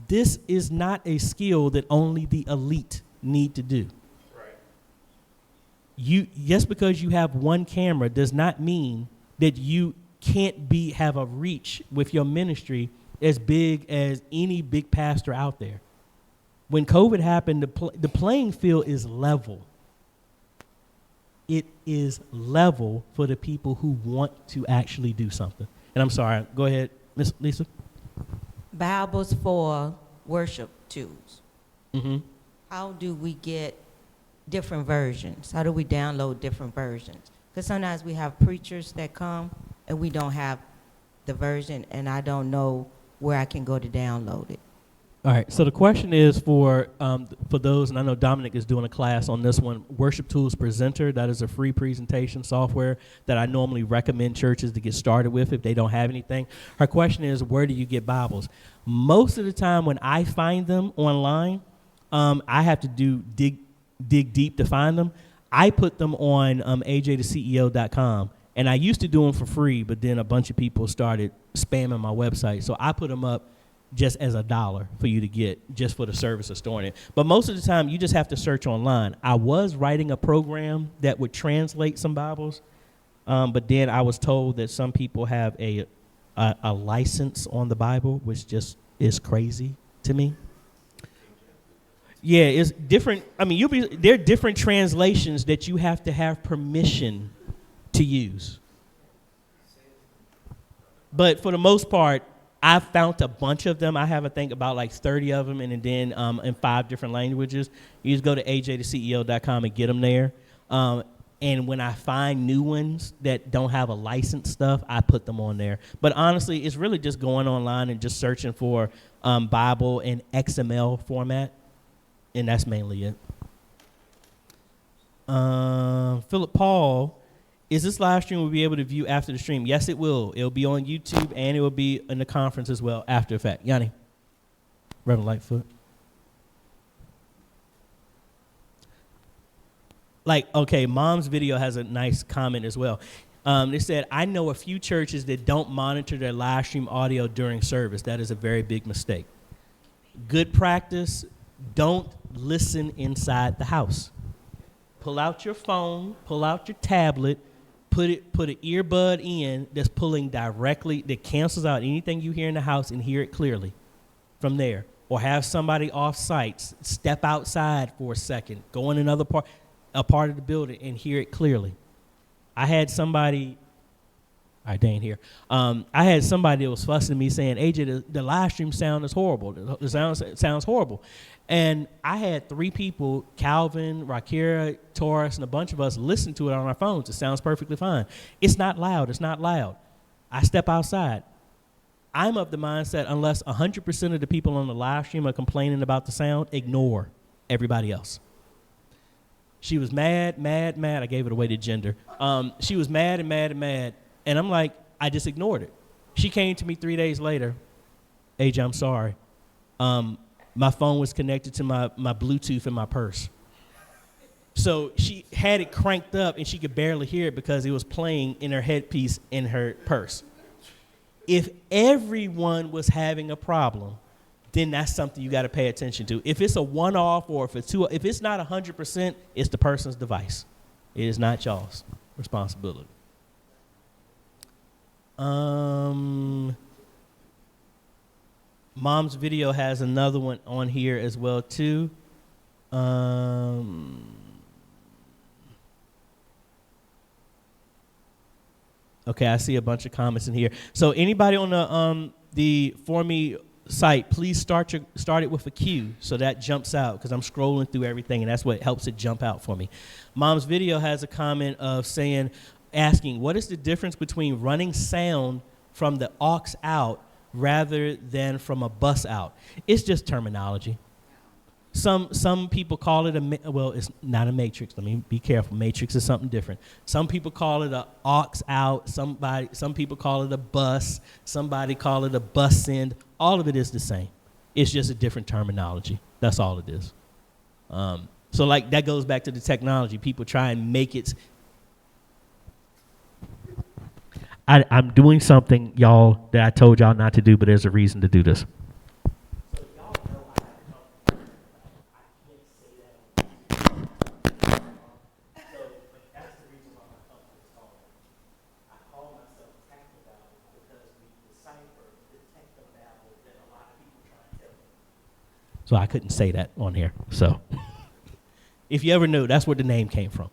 this is not a skill that only the elite need to do. Right. Just because you have one camera does not mean that you can't have a reach with your ministry as big as any big pastor out there. When COVID happened, the playing field is level. It is level for the people who want to actually do something. And I'm sorry, go ahead, Miss Lisa. Bibles for worship tools. Mm-hmm. How do we get different versions? How do we download different versions? Because sometimes we have preachers that come and we don't have the version, and I don't know where I can go to download it. All right, so the question is for those, and I know Dominic is doing a class on this one, Worship Tools Presenter. That is a free presentation software that I normally recommend churches to get started with if they don't have anything. Her question is, where do you get Bibles? Most of the time when I find them online, I have to dig deep to find them. I put them on AJaytheCEO.com, and I used to do them for free, but then a bunch of people started spamming my website, so I put them up just as $1 for you to get, just for the service of storing it. But most of the time, you just have to search online. I was writing a program that would translate some Bibles, but then I was told that some people have a license on the Bible, which just is crazy to me. Yeah, it's different. I mean, there are different translations that you have to have permission to use. But for the most part, I've found a bunch of them. I have, I think, about like 30 of them, and then in 5 different languages. You just go to AJaytheCEO.com and get them there. And when I find new ones that don't have a licensed stuff, I put them on there. But honestly, it's really just going online and just searching for Bible in XML format, and that's mainly it. Philip Paul, is this live stream will be able to view after the stream? Yes, it will. It will be on YouTube, and it will be in the conference as well after the fact. Yanni, Reverend Lightfoot. Like, okay, Mom's video has a nice comment as well. They said, I know a few churches that don't monitor their live stream audio during service. That is a very big mistake. Good practice, don't listen inside the house. Pull out your phone, pull out your tablet, put an earbud in that's pulling directly, that cancels out anything you hear in the house and hear it clearly from there. Or have somebody off site, step outside for a second, go in another part of the building and hear it clearly. I had somebody, I didn't hear. I had somebody that was fussing at me saying, AJ, the live stream sound is horrible. The sound sounds horrible. And I had 3 people, Calvin, Rakira, Taurus, and a bunch of us listen to it on our phones. It sounds perfectly fine. It's not loud. It's not loud. I step outside. I'm of the mindset, unless 100% of the people on the live stream are complaining about the sound, ignore everybody else. She was mad. I gave it away to gender. She was mad. And I'm like, I just ignored it. She came to me 3 days later. AJ, I'm sorry. My phone was connected to my Bluetooth in my purse. So she had it cranked up and she could barely hear it because it was playing in her headpiece in her purse. If everyone was having a problem, then that's something you got to pay attention to. If it's a one-off or if it's not 100%, it's the person's device. It is not y'all's responsibility. Mom's video has another one on here as well too. Okay, I see a bunch of comments in here. So anybody on the For Me site, please start it with a Q so that jumps out, because I'm scrolling through everything and that's what helps it jump out for me. Mom's video has a comment of asking, what is the difference between running sound from the aux out rather than from a bus out? It's just terminology. Some people call it it's not a matrix. Let me be careful. Matrix is something different. Some people call it a aux out. Some people call it a bus. Somebody call it a bus send. All of it is the same. It's just a different terminology. That's all it is. So like that goes back to the technology. People try and make it. I'm doing something, y'all, that I told y'all not to do, but there's a reason to do this. So I couldn't say that on here. So if you ever knew, that's where the name came from.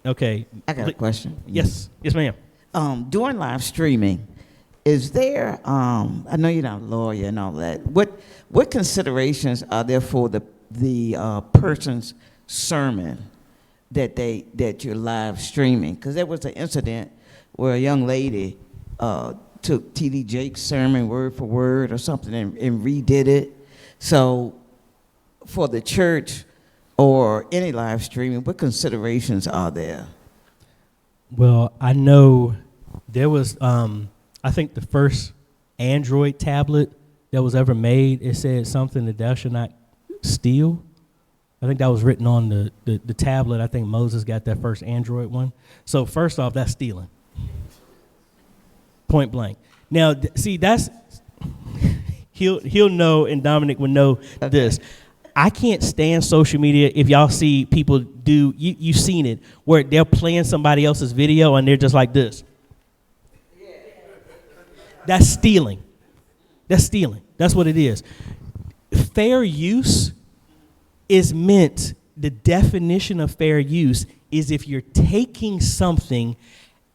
Okay. I got a question. Yes. Yes, ma'am. During live streaming, is there, I know you're not a lawyer and all that, what considerations are there for the person's sermon that you're live streaming? Because there was an incident where a young lady took T.D. Jakes' sermon word for word or something and redid it. So for the church or any live streaming, what considerations are there? Well, I know there was, I think the first Android tablet that was ever made, it said something that thou shalt not steal. I think that was written on the tablet. I think Moses got that first Android one. So first off, that's stealing. Point blank. Now, see, that's, he'll know, and Dominic would know this. I can't stand social media if y'all see people do, you've seen it, where they're playing somebody else's video and they're just like this. That's stealing. That's stealing. That's what it is. Fair use is meant, the definition of fair use is if you're taking something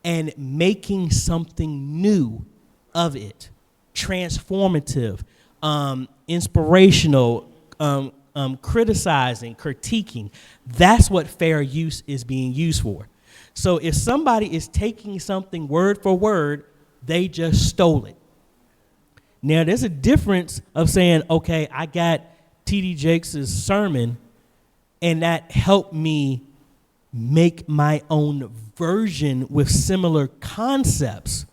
and making something new of it, transformative, inspirational, criticizing, critiquing. That's what fair use is being used for. So if somebody is taking something word for word, they just stole it. Now there's a difference of saying, okay, I got T.D. Jakes' sermon and that helped me make my own version with similar concepts,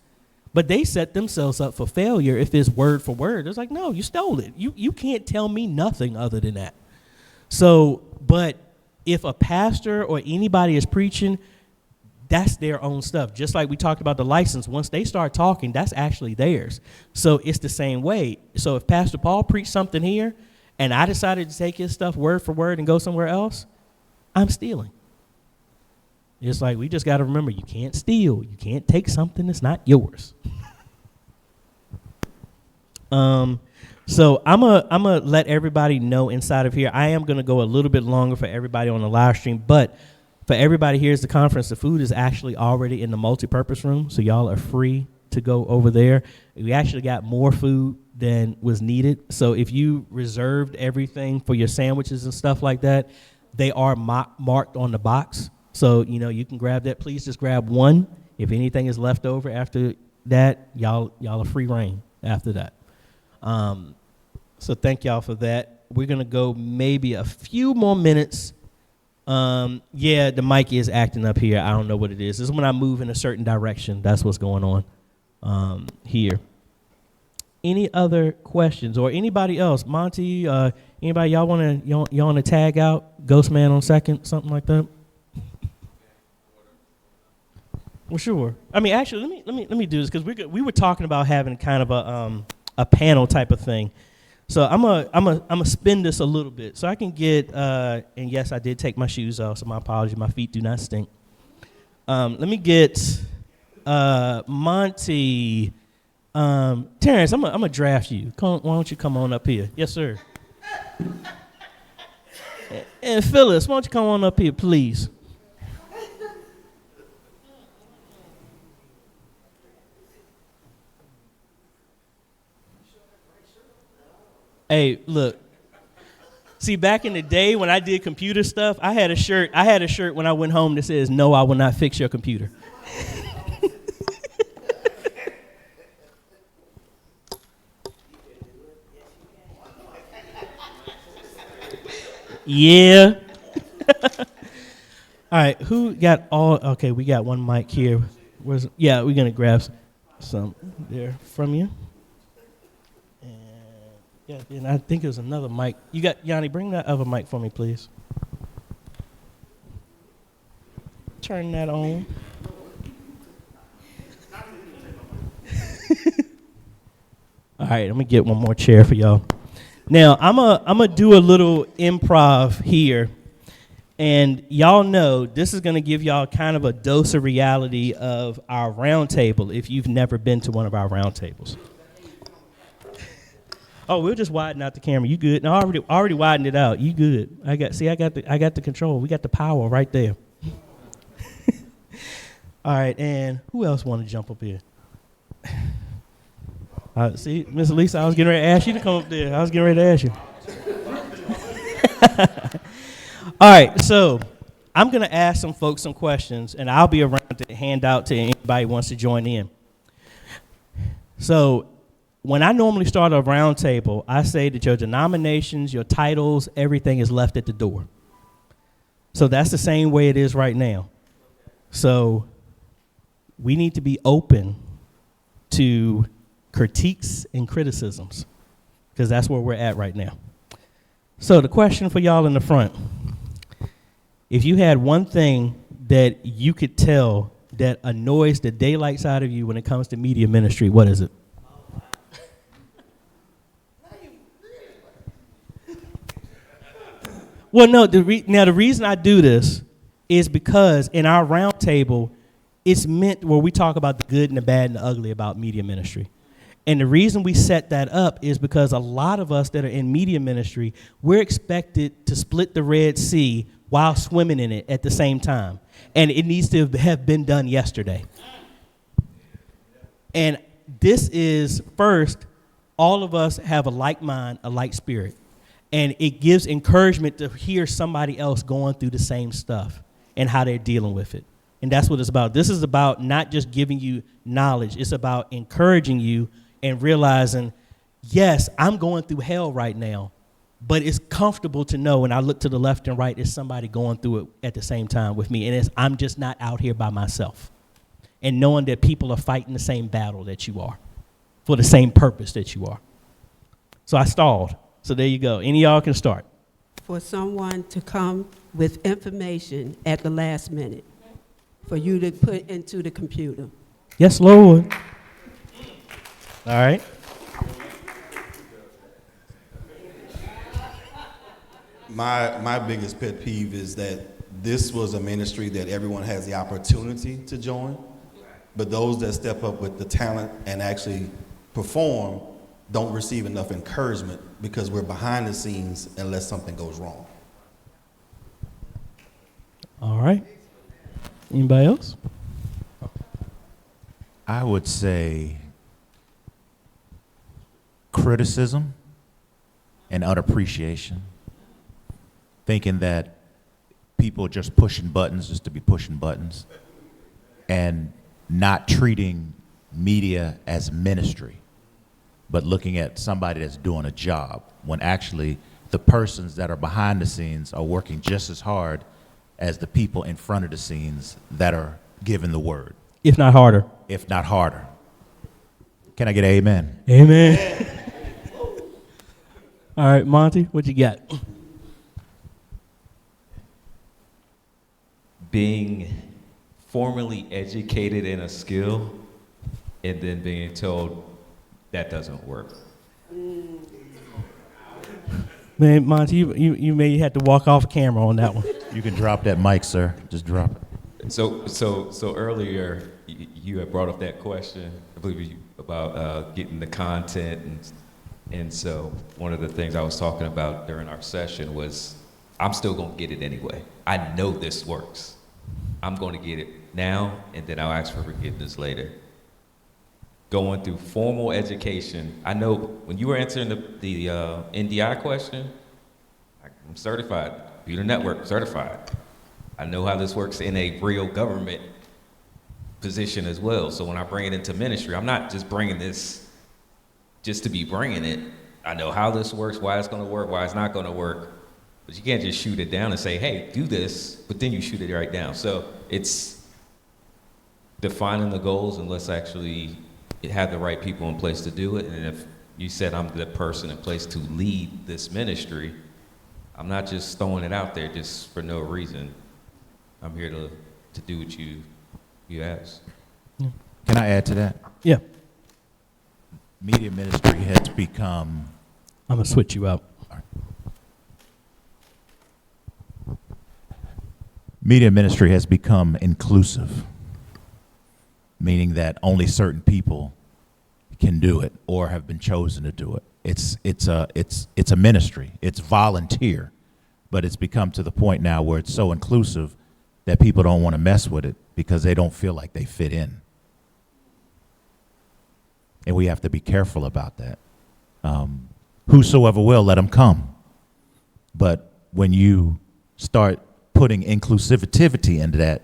but they set themselves up for failure if it's word for word. It's like, no, you stole it. You can't tell me nothing other than that. So, but if a pastor or anybody is preaching, that's their own stuff. Just like we talked about the license, once they start talking, that's actually theirs. So it's the same way. So if Pastor Paul preached something here and I decided to take his stuff word for word and go somewhere else, I'm stealing. It's like, we just got to remember, you can't steal. You can't take something that's not yours. So I'm gonna let everybody know inside of here. I am going to go a little bit longer for everybody on the live stream, but for everybody here at the conference, the food is actually already in the multipurpose room, so y'all are free to go over there. We actually got more food than was needed, so if you reserved everything for your sandwiches and stuff like that, they are marked on the box. So, you know, you can grab that. Please just grab one. If anything is left over after that, y'all are free reign after that. So thank y'all for that. We're going to go maybe a few more minutes. Yeah, the mic is acting up here. I don't know what it is. This is when I move in a certain direction. That's what's going on here. Any other questions or anybody else? Monty, anybody, y'all want to tag out Ghost Man on second, something like that? Well, sure. I mean, actually, let me do this because we were talking about having kind of a panel type of thing. So I'm a spin this a little bit so I can get and yes, I did take my shoes off, so my apologies. My feet do not stink. Let me get Monty. Terrence, I'm gonna draft you. Why don't you come on up here? Yes, sir. And Phyllis, why don't you come on up here, please? Hey, look. See, back in the day when I did computer stuff, I had a shirt when I went home that says, "No, I will not fix your computer." Yeah. All right, who got all? Okay, we got one mic here. We're gonna grab some there from you. Yeah, and I think there's another mic. You got Yanni, bring that other mic for me, please. Turn that on. All right, I'm gonna get one more chair for y'all. Now, I'm gonna do a little improv here. And y'all know this is going to give y'all kind of a dose of reality of our round table if you've never been to one of our round tables. Oh, we'll just widen out the camera. You good? No, I already widened it out. You good? I got the control. We got the power right there. All right, and who else want to jump up here? See, Miss Lisa, I was getting ready to ask you to come up there. I was getting ready to ask you. All right, so I'm going to ask some folks some questions, and I'll be around to hand out to anybody who wants to join in. So when I normally start a round table, I say that your denominations, your titles, everything is left at the door. So that's the same way it is right now. So we need to be open to critiques and criticisms because that's where we're at right now. So the question for y'all in the front. If you had one thing that you could tell that annoys the daylights out of you when it comes to media ministry, what is it? Well, no, the reason I do this is because in our round table, it's meant where we talk about the good and the bad and the ugly about media ministry. And the reason we set that up is because a lot of us that are in media ministry, we're expected to split the Red Sea while swimming in it at the same time. And it needs to have been done yesterday. And this is, first, all of us have a like mind, a like spirit. And it gives encouragement to hear somebody else going through the same stuff and how they're dealing with it. And that's what it's about. This is about not just giving you knowledge. It's about encouraging you and realizing, yes, I'm going through hell right now. But it's comfortable to know when I look to the left and right, there's somebody going through it at the same time with me. And I'm just not out here by myself. And knowing that people are fighting the same battle that you are for the same purpose that you are. So I stalled. So there you go. Any of y'all can start. For someone to come with information at the last minute for you to put into the computer. Yes, Lord. All right. My biggest pet peeve is that this was a ministry that everyone has the opportunity to join, but those that step up with the talent and actually perform don't receive enough encouragement because we're behind the scenes unless something goes wrong. All right. Anybody else? I would say criticism and unappreciation. Thinking that people are just pushing buttons just to be pushing buttons and not treating media as ministry, but looking at somebody that's doing a job when actually the persons that are behind the scenes are working just as hard as the people in front of the scenes that are giving the word. If not harder. If not harder. Can I get an amen? Amen. All right, Monty, what you got? Being formally educated in a skill and then being told that doesn't work. Man, Monty, you may have to walk off camera on that one. You can drop that mic, sir. Just drop it. So earlier you had brought up that question, I believe, about getting the content, and so one of the things I was talking about during our session was I'm still gonna get it anyway. I know this works. I'm gonna get it now, and then I'll ask for forgiveness later. Going through formal education, I know when you were answering the NDI question, I'm certified, Computer Network certified. I know how this works in a real government position as well. So when I bring it into ministry, I'm not just bringing this just to be bringing it. I know how this works, why it's gonna work, why it's not gonna work. But you can't just shoot it down and say, hey, do this, but then you shoot it right down. So it's defining the goals, and let's actually have the right people in place to do it. And if you said I'm the person in place to lead this ministry, I'm not just throwing it out there just for no reason. I'm here to do what you asked. Can I add to that? Yeah. Media ministry has become... I'm going to switch you out. Media ministry has become inclusive, meaning that only certain people can do it or have been chosen to do it. It's a ministry. It's volunteer, but it's become to the point now where it's so inclusive that people don't want to mess with it because they don't feel like they fit in. And we have to be careful about that. Whosoever will, let them come. But when you start putting inclusivity into that,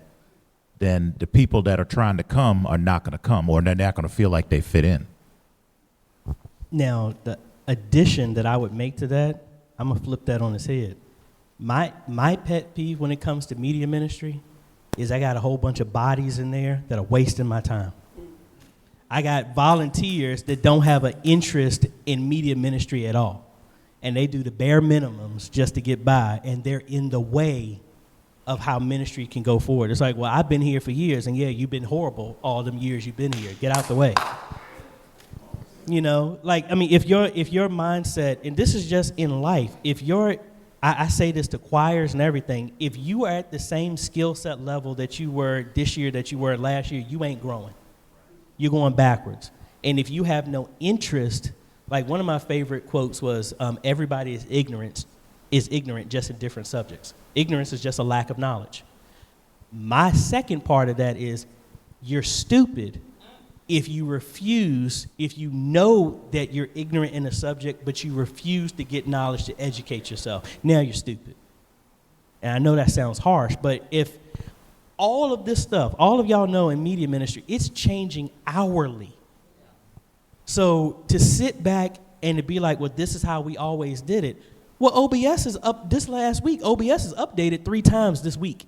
then the people that are trying to come are not going to come, or they're not going to feel like they fit in. Now, the addition that I would make to that, I'm going to flip that on its head. My pet peeve when it comes to media ministry is I got a whole bunch of bodies in there that are wasting my time. I got volunteers that don't have an interest in media ministry at all. And they do the bare minimums just to get by, and they're in the way of how ministry can go forward. It's like, well, I've been here for years, and yeah, you've been horrible all them years you've been here. Get out the way. You know, like, I mean, if your mindset, and this is just in life, if you're, I say this to choirs and everything, if you are at the same skill set level that you were this year, that you were last year, you ain't growing. You're going backwards. And if you have no interest, like one of my favorite quotes was, everybody is ignorant just in different subjects. Ignorance is just a lack of knowledge. My second part of that is you're stupid if you know that you're ignorant in a subject, but you refuse to get knowledge to educate yourself. Now you're stupid. And I know that sounds harsh, but if all of this stuff, all of y'all know in media ministry, it's changing hourly. So to sit back and to be like, well, this is how we always did it. Well, OBS is up this last week. OBS is updated 3 times this week.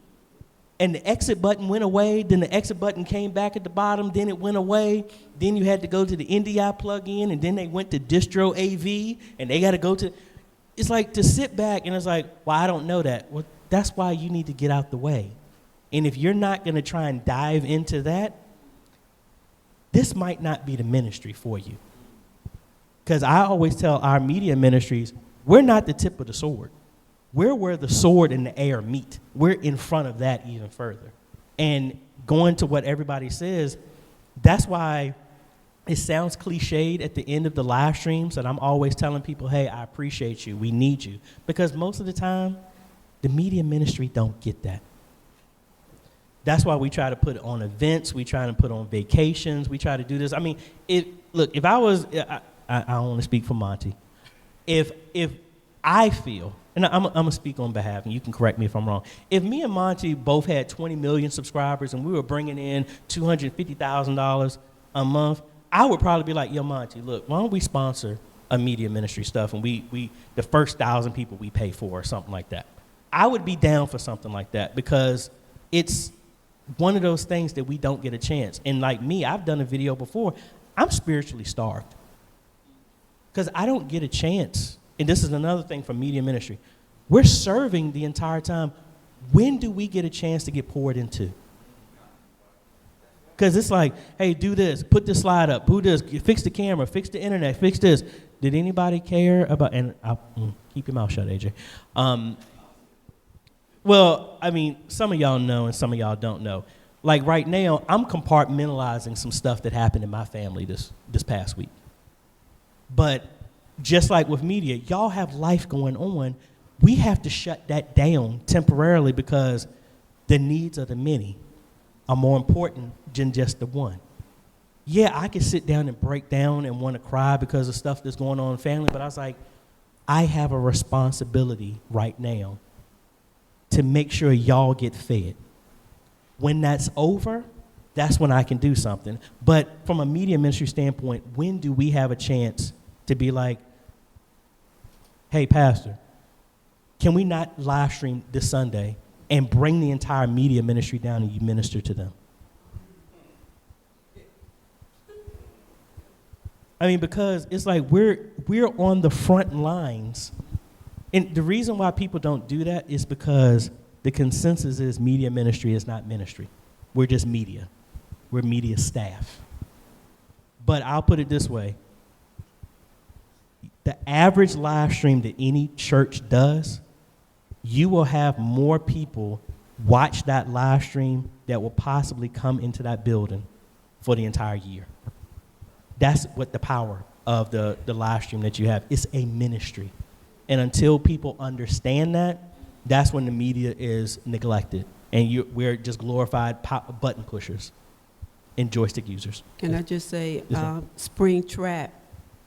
And the exit button went away. Then the exit button came back at the bottom. Then it went away. Then you had to go to the NDI plugin. And then they went to distro AV. And they got to go to, it's like to sit back and it's like, well, I don't know that. Well, that's why you need to get out the way. And if you're not going to try and dive into that, this might not be the ministry for you. Because I always tell our media ministries, we're not the tip of the sword. We're where the sword and the air meet. We're in front of that even further. And going to what everybody says, that's why it sounds cliched at the end of the live streams that I'm always telling people, hey, I appreciate you. We need you. Because most of the time, the media ministry don't get that. That's why we try to put on events. We try to put on vacations. We try to do this. I mean, if I was, I don't want to speak for Monty. If I feel, and I'm going to speak on behalf, and you can correct me if I'm wrong. If me and Monty both had 20 million subscribers and we were bringing in $250,000 a month, I would probably be like, yo, Monty, look, why don't we sponsor a media ministry stuff and we the first 1,000 people we pay for or something like that. I would be down for something like that because it's one of those things that we don't get a chance. And like me, I've done a video before. I'm spiritually starved because I don't get a chance. And this is another thing from media ministry. We're serving the entire time. When do we get a chance to get poured into? Because it's like, hey, do this, put this slide up, do this, fix the camera, fix the internet, fix this. Did anybody care about, and keep your mouth shut, AJ. Well, I mean, some of y'all know and some of y'all don't know. Like right now, I'm compartmentalizing some stuff that happened in my family this past week. But just like with media, y'all have life going on. We have to shut that down temporarily because the needs of the many are more important than just the one. Yeah, I could sit down and break down and want to cry because of stuff that's going on in the family, but I was like, I have a responsibility right now to make sure y'all get fed. When that's over, that's when I can do something. But from a media ministry standpoint, when do we have a chance to be like, hey, Pastor, can we not live stream this Sunday and bring the entire media ministry down and you minister to them? I mean, because it's like we're on the front lines. And the reason why people don't do that is because the consensus is media ministry is not ministry. We're just media. We're media staff. But I'll put it this way. The average live stream that any church does, you will have more people watch that live stream that will possibly come into that building for the entire year. That's what the power of the live stream that you have. It's a ministry. And until people understand that, that's when the media is neglected. And we're just glorified button pushers and joystick users. Can I just say, Yes, Spring Trap,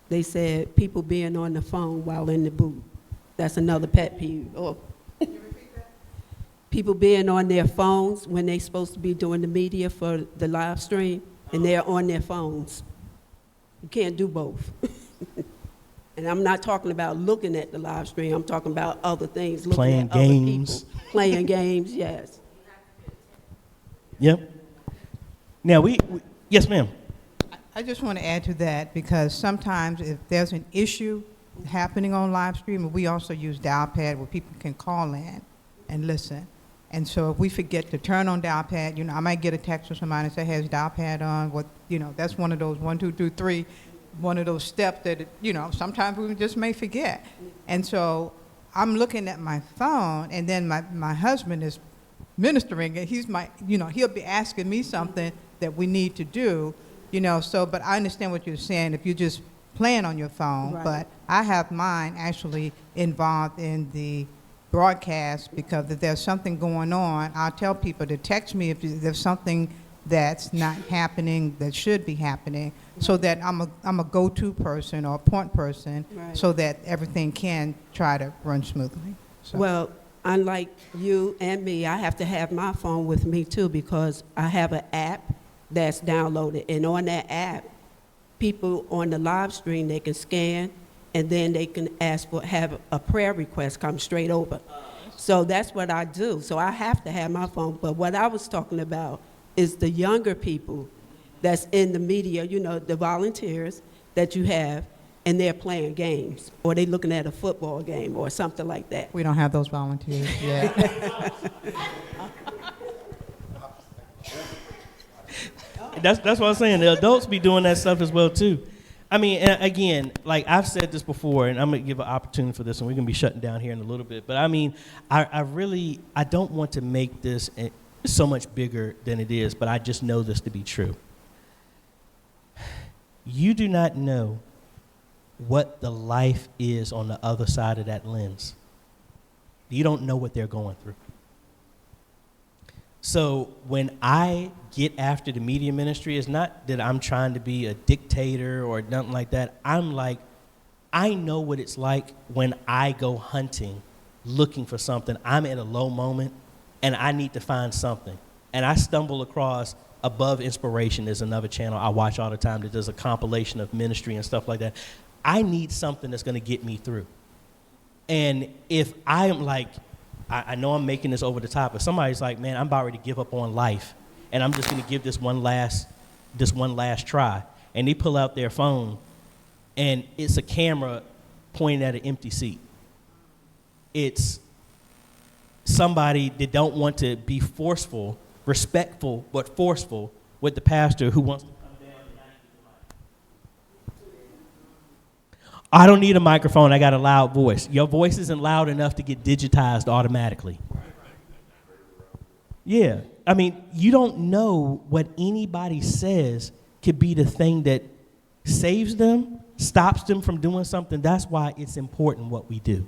they said people being on the phone while in the booth. That's another pet peeve. Oh. People being on their phones when they're supposed to be doing the media for the live stream, and they're on their phones. You can't do both. And I'm not talking about looking at the live stream. I'm talking about other things. Playing games. Other people. Playing games, yes. Yep. Now, we yes, ma'am. I just want to add to that because sometimes if there's an issue happening on live stream, we also use dial pad where people can call in and listen. And so if we forget to turn on dial pad, I might get a text from somebody and say, hey, is dial pad on? What, that's one of those 1, 2, 3, 3, one of those steps that, sometimes we just may forget. And so I'm looking at my phone, and then my husband is ministering, and he'll be asking me something that we need to do, but I understand what you're saying if you're just playing on your phone. Right. But I have mine actually involved in the broadcast because if there's something going on, I'll tell people to text me if there's something that's not happening that should be happening, so that I'm a go-to person or a point person, right, so that everything can try to run smoothly. So. Well, unlike you and me, I have to have my phone with me too because I have an app that's downloaded, and on that app, people on the live stream, they can scan, and then they can have a prayer request come straight over. So that's what I do. So I have to have my phone. But what I was talking about is the younger people that's in the media, the volunteers that you have, and they're playing games, or they're looking at a football game or something like that. We don't have those volunteers yet. That's what I'm saying. The adults be doing that stuff as well, too. I mean, and again, like I've said this before, and I'm going to give an opportunity for this, and we're going to be shutting down here in a little bit. But I mean, I don't want to make this so much bigger than it is, but I just know this to be true. You do not know what the life is on the other side of that lens. You don't know what they're going through. So when I get after the media ministry, it's not that I'm trying to be a dictator or nothing like that. I'm like, I know what it's like when I go hunting, looking for something. I'm at a low moment, and I need to find something. And I stumble across Above Inspiration is another channel I watch all the time that does a compilation of ministry and stuff like that. I need something that's going to get me through. And if I am like, I know I'm making this over the top, but somebody's like, man, I'm about ready to give up on life, and I'm just going to give this one last try. And they pull out their phone, and it's a camera pointing at an empty seat. It's somebody that don't want to be forceful, respectful, but forceful with the pastor who wants to come down and not use the mic. I don't need a microphone. I got a loud voice. Your voice isn't loud enough to get digitized automatically. Yeah. I mean, you don't know what anybody says could be the thing that saves them, stops them from doing something. That's why it's important what we do.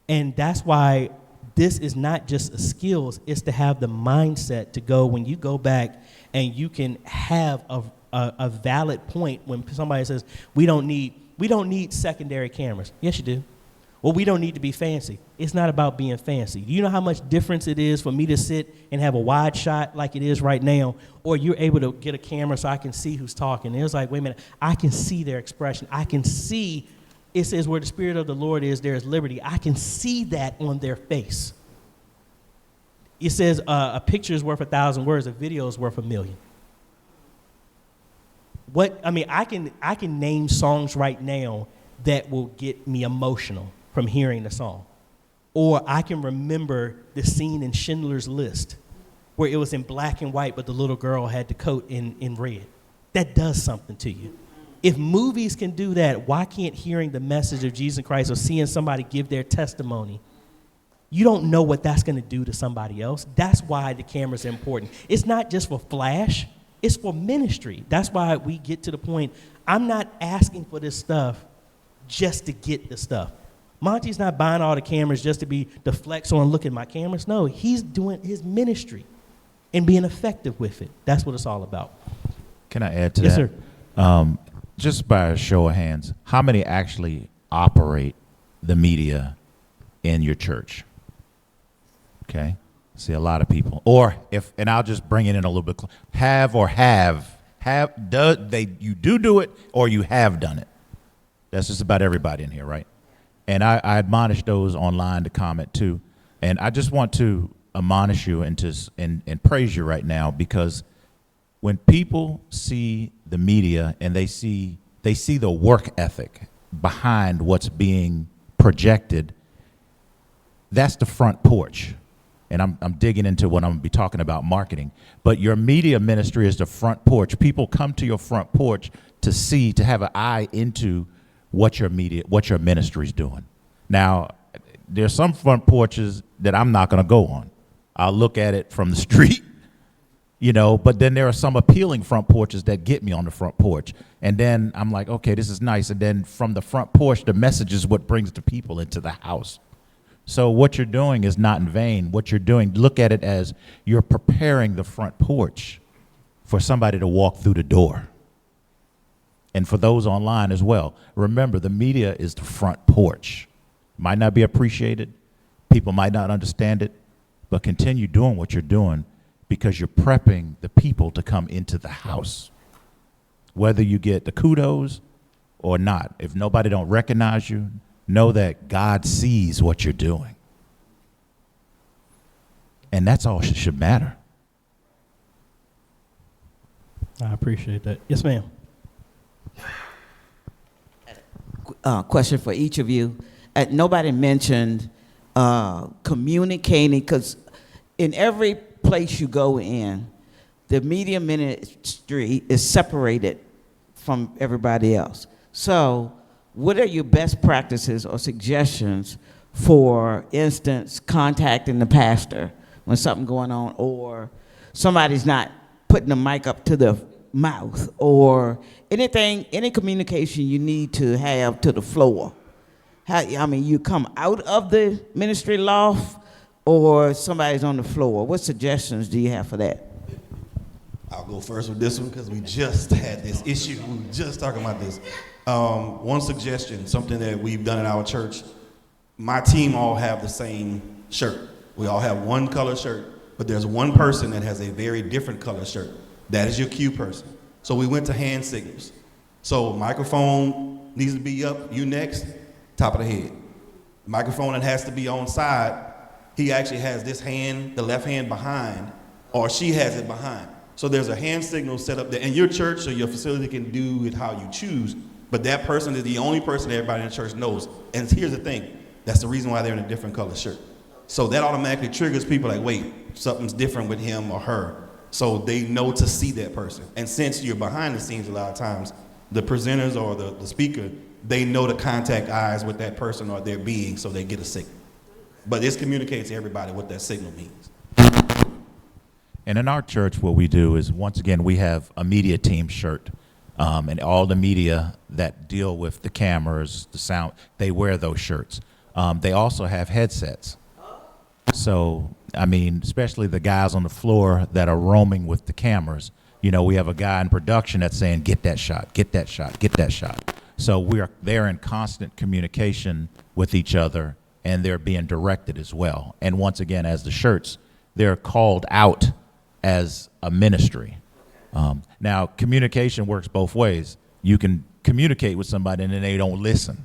And that's why this is not just a skills, it's to have the mindset to go when you go back and you can have a valid point when somebody says, we don't need secondary cameras. Yes, you do. Well, we don't need to be fancy. It's not about being fancy. Do you know how much difference it is for me to sit and have a wide shot like it is right now, or you're able to get a camera so I can see who's talking? And it was like, wait a minute, I can see their expression. I can see, it says where the Spirit of the Lord is, there is liberty. I can see that on their face. It says a picture is worth 1,000 words, a video is worth 1,000,000. I can name songs right now that will get me emotional from hearing the song. Or I can remember the scene in Schindler's List where it was in black and white, but the little girl had the coat in red. That does something to you. If movies can do that, why can't hearing the message of Jesus Christ or seeing somebody give their testimony, you don't know what that's going to do to somebody else. That's why the camera's important. It's not just for flash, it's for ministry. That's why we get to the point, I'm not asking for this stuff just to get the stuff. Monty's not buying all the cameras just to flex on, look at my cameras. No, he's doing his ministry and being effective with it. That's what it's all about. Can I add to Yes, that? sir. Just by a show of hands, how many actually operate the media in your church? Okay, see a lot of people. And I'll just bring it in a little bit. You do it, or you have done it. That's just about everybody in here, right? And I admonish those online to comment too. And I just want to admonish you and praise you right now, because when people see the media and they see the work ethic behind what's being projected, that's the front porch. And I'm digging into what I'm going to be talking about, marketing. But your media ministry is the front porch. People come to your front porch to have an eye into what your ministry is doing. Now, there's some front porches that I'm not going to go on. I'll look at it from the street, but then there are some appealing front porches that get me on the front porch. And then I'm like, okay, this is nice. And then from the front porch, the message is what brings the people into the house. So what you're doing is not in vain. What you're doing, look at it as you're preparing the front porch for somebody to walk through the door. And for those online as well, remember, the media is the front porch. Might not be appreciated. People might not understand it, but continue doing what you're doing, because you're prepping the people to come into the house. Whether you get the kudos or not, if nobody don't recognize you, know that God sees what you're doing. And that's all should matter. I appreciate that. Yes, ma'am. Question for each of you. Nobody mentioned communicating, because in every place you go in, the media ministry is separated from everybody else. So what are your best practices or suggestions, for instance, contacting the pastor when something's going on, or somebody's not putting the mic up to the mouth, or any communication you need to have to the floor? You come out of the ministry loft, or somebody's on the floor. What suggestions do you have for that? I'll go first with this one, because we just had this issue. We were just talking about this. One suggestion, something that we've done in our church, my team all have the same shirt. We all have one color shirt, but there's one person that has a very different color shirt. That is your cue person. So we went to hand signals. So microphone needs to be up, you next, top of the head. Microphone that has to be on side, he actually has this hand, the left hand behind, or she has it behind. So there's a hand signal set up there, and your church or your facility can do it how you choose, but that person is the only person that everybody in the church knows. And here's the thing, that's the reason why they're in a different color shirt. So that automatically triggers people like, wait, something's different with him or her. So they know to see that person. And since you're behind the scenes a lot of times, the presenters or the speaker, they know to contact eyes with that person or their being, so they get a signal. But it's communicating to everybody what that signal means. And in our church, what we do is, once again, we have a media team shirt. And all the media that deal with the cameras, the sound, they wear those shirts. They also have headsets. So, I mean, especially the guys on the floor that are roaming with the cameras. You know, we have a guy in production that's saying, get that shot, get that shot, get that shot. So they're in constant communication with each other, and they're being directed as well. And once again, as the shirts, they're called out as a ministry. Now, communication works both ways. You can communicate with somebody and then they don't listen.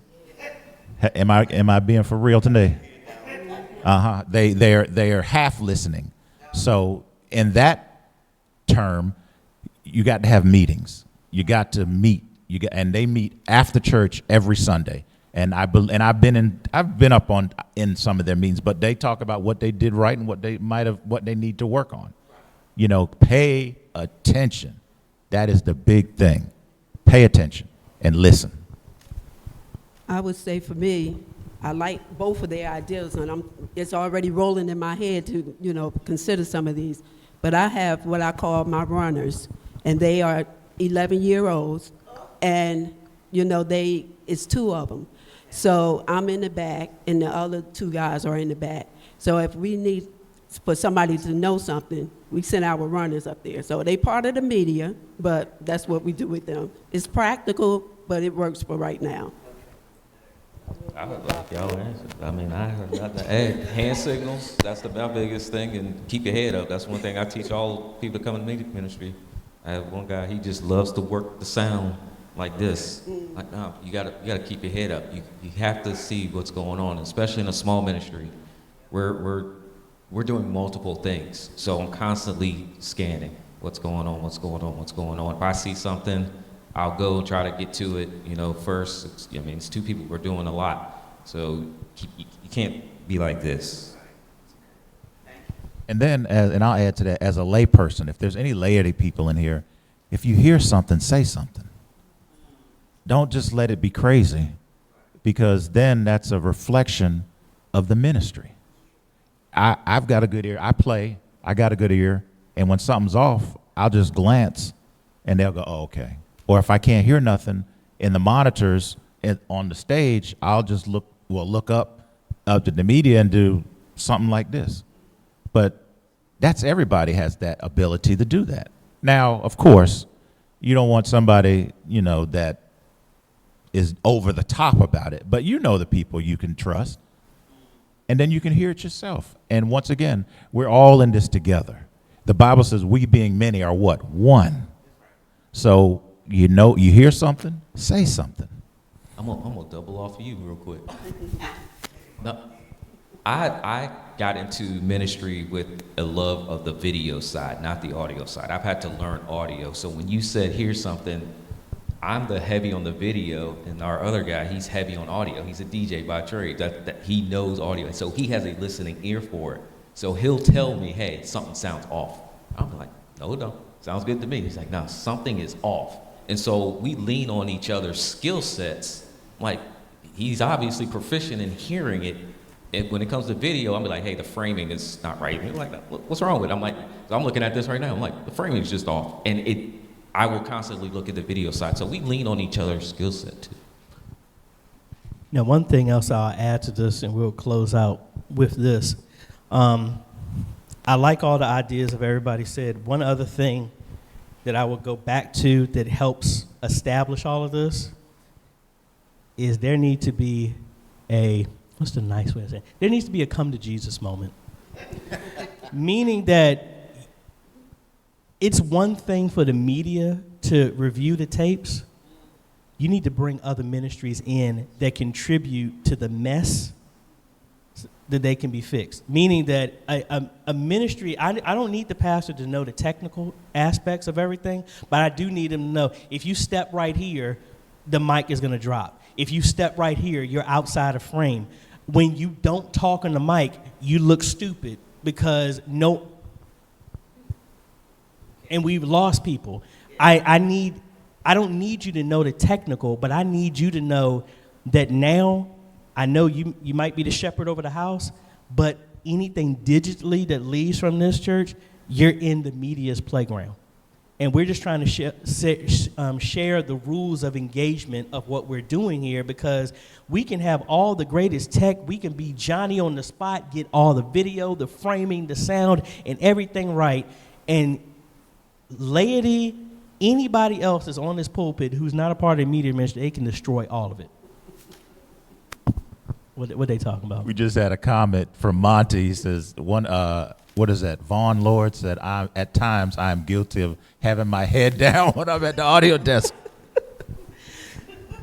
Am I being for real today? They're half listening. So in that term, you got to have meetings. You got to meet. And they meet after church every Sunday. And I've been up in some of their meetings, but they talk about what they did right and what they need to work on. You know, pay attention. That is the big thing. Pay attention and listen. I would say for me, I like both of their ideas, and it's already rolling in my head to, you know, consider some of these. But I have what I call my runners, and they are 11-year-olds, and, you know, it's two of them. So I'm in the back, and the other two guys are in the back. So if we need for somebody to know something, we send our runners up there. So they part of the media, but that's what we do with them. It's practical, but it works for right now. I would like y'all answer. I mean, I have nothing to add. Hand signals, that's my biggest thing, and keep your head up. That's one thing I teach all people that come in the ministry. I have one guy, he just loves to work the sound like this. Like, no, you gotta keep your head up. You have to see what's going on, especially in a small ministry. We're doing multiple things, so I'm constantly scanning what's going on. If I see something, I'll go and try to get to it, you know, first. It's two people, we're doing a lot, so you can't be like this. And then, and I'll add to that, as a lay person, if there's any laity people in here, if you hear something, say something. Don't just let it be crazy, because then that's a reflection of the ministry. I've got a good ear. I got a good ear, and when something's off, I'll just glance, and they'll go, oh, okay. Or if I can't hear nothing in the monitors on the stage, I'll just look up to the media and do something like this. But everybody has that ability to do that. Now, of course, you don't want somebody, you know, that is over the top about it, but you know the people you can trust. And then you can hear it yourself. And once again, we're all in this together. The Bible says we being many are what? One. So, you know, you hear something, say something. I'm gonna double off of you real quick. No, I got into ministry with a love of the video side, not the audio side. I've had to learn audio. So when you said here's something, I'm the heavy on the video, and our other guy, he's heavy on audio. He's a DJ by trade. That he knows audio, so he has a listening ear for it. So he'll tell me, hey, something sounds off. I'm like, no, it don't. Sounds good to me. He's like, no, something is off. And so we lean on each other's skill sets. Like, he's obviously proficient in hearing it. And when it comes to video, I'm like, hey, the framing is not right. And he's like, what's wrong with it? I'm like, I'm looking at this right now. I'm like, the framing is just off. And I will constantly look at the video side. So we lean on each other's skill set too. Now, one thing else I'll add to this, and we'll close out with this. I like all the ideas of everybody said. One other thing that I will go back to that helps establish all of this is there need to be what's the nice way of saying it? There needs to be a come to Jesus moment. Meaning that it's one thing for the media to review the tapes. You need to bring other ministries in that contribute to the mess that they can be fixed. Meaning that a ministry, I don't need the pastor to know the technical aspects of everything, but I do need him to know if you step right here, the mic is going to drop. If you step right here, you're outside of frame. When you don't talk on the mic, you look stupid because and we've lost people. I don't need you to know the technical, but I need you to know that now I know you might be the shepherd over the house, but anything digitally that leaves from this church, you're in the media's playground. And we're just trying to share the rules of engagement of what we're doing here, because we can have all the greatest tech. We can be Johnny on the spot, get all the video, the framing, the sound, and everything right. And laity, anybody else that's on this pulpit who's not a part of the media ministry, they can destroy all of it. What they talking about? We just had a comment from Monty. He says, what is that? Vaughn Lord said, at times I'm guilty of having my head down when I'm at the audio desk.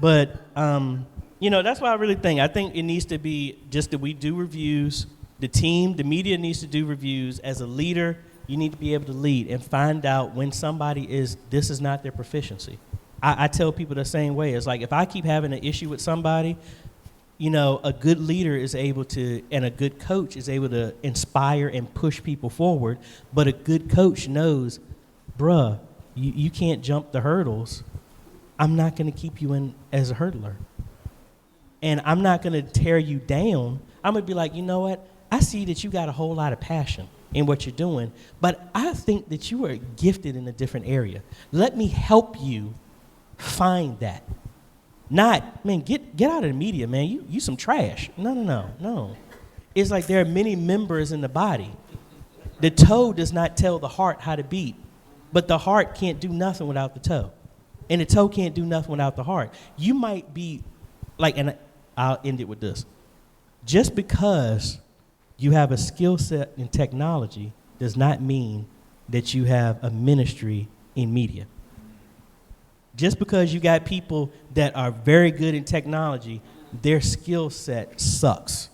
But, that's why I think it needs to be just that we do reviews. The media needs to do reviews. As a leader, you need to be able to lead and find out when this is not their proficiency. I tell people the same way. It's like if I keep having an issue with somebody, a good leader is able to, and a good coach is able to inspire and push people forward. But a good coach knows, bruh, you can't jump the hurdles. I'm not going to keep you in as a hurdler. And I'm not going to tear you down. I'm going to be like, you know what? I see that you got a whole lot of passion in what you're doing, but I think that you are gifted in a different area. Let me help you find that. Not, man, get out of the media, man. You some trash. No. It's like there are many members in the body. The toe does not tell the heart how to beat, but the heart can't do nothing without the toe. And the toe can't do nothing without the heart. You might be like, and I'll end it with this. Just because you have a skill set in technology does not mean that you have a ministry in media. Just because you got people that are very good in technology, their skill set sucks.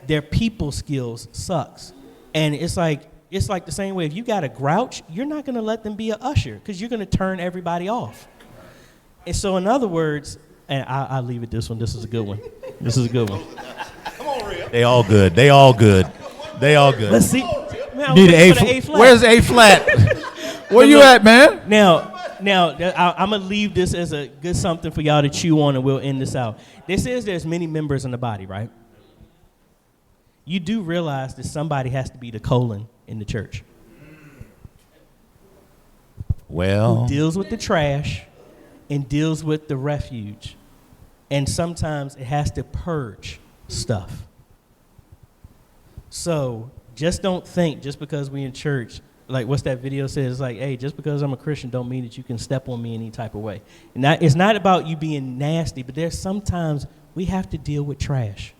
Their people skills sucks. And it's like the same way. If you got a grouch, you're not going to let them be an usher because you're going to turn everybody off. And so in other words, and I'll leave it this one. This is a good one. Come on, Rhea. They all good. Let's see. Man, Need an A flat. Where's A flat? Where you at, man? Now, I'm going to leave this as a good something for y'all to chew on, and we'll end this out. This is there's many members in the body, right? You do realize that somebody has to be the colon in the church. Well. Who deals with the trash and deals with the refuge. And sometimes it has to purge stuff. So just don't think just because we in church, like what's that video says, it's like, hey, just because I'm a Christian don't mean that you can step on me any type of way. And it's not about you being nasty, but there's sometimes we have to deal with trash.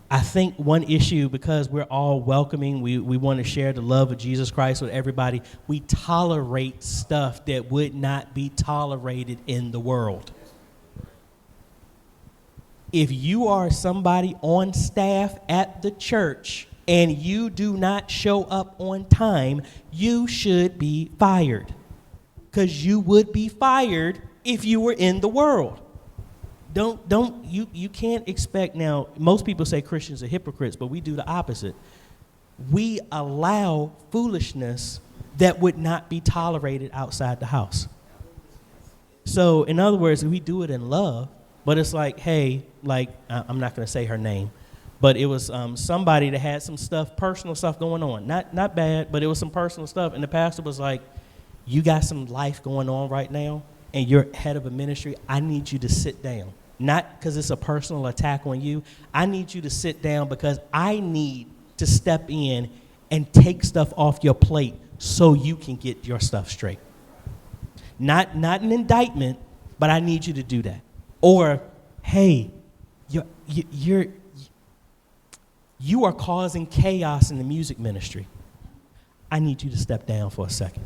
I think one issue, because we're all welcoming, we want to share the love of Jesus Christ with everybody, we tolerate stuff that would not be tolerated in the world. If you are somebody on staff at the church and you do not show up on time, you should be fired. Because you would be fired if you were in the world. You can't expect, now, most people say Christians are hypocrites, but we do the opposite. We allow foolishness that would not be tolerated outside the house. So, in other words, we do it in love, but it's like, hey, like, I'm not going to say her name, but it was somebody that had some stuff, personal stuff going on. Not bad, but it was some personal stuff. And the pastor was like, you got some life going on right now, and you're head of a ministry. I need you to sit down. Not because it's a personal attack on you. I need you to sit down because I need to step in and take stuff off your plate so you can get your stuff straight. Not an indictment, but I need you to do that. Or, hey, you are causing chaos in the music ministry. I need you to step down for a second.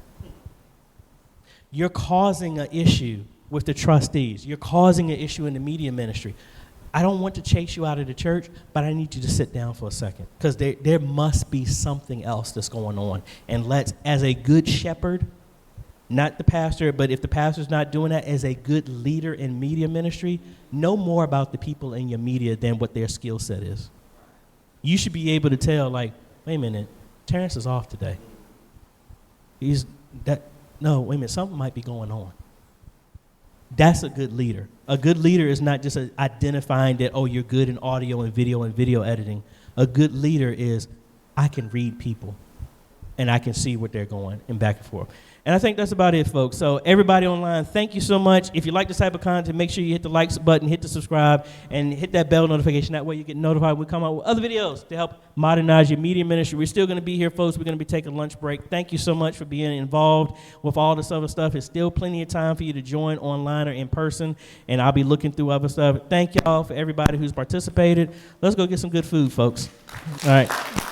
You're causing an issue with the trustees. You're causing an issue in the media ministry. I don't want to chase you out of the church, but I need you to sit down for a second because there must be something else that's going on. And let's, as a good shepherd, not the pastor, but if the pastor's not doing that, as a good leader in media ministry, know more about the people in your media than what their skill set is. You should be able to tell, like, wait a minute, Terrence is off today. No, wait a minute, something might be going on. That's a good leader. A good leader is not just identifying that, oh, you're good in audio and video editing. A good leader is, I can read people and I can see where they're going and back and forth. And I think that's about it, folks. So everybody online, thank you so much. If you like this type of content, make sure you hit the likes button, hit the subscribe, and hit that bell notification. That way you get notified when we come out with other videos to help modernize your media ministry. We're still going to be here, folks. We're going to be taking lunch break. Thank you so much for being involved with all this other stuff. It's still plenty of time for you to join online or in person, and I'll be looking through other stuff. Thank y'all for everybody who's participated. Let's go get some good food, folks. All right.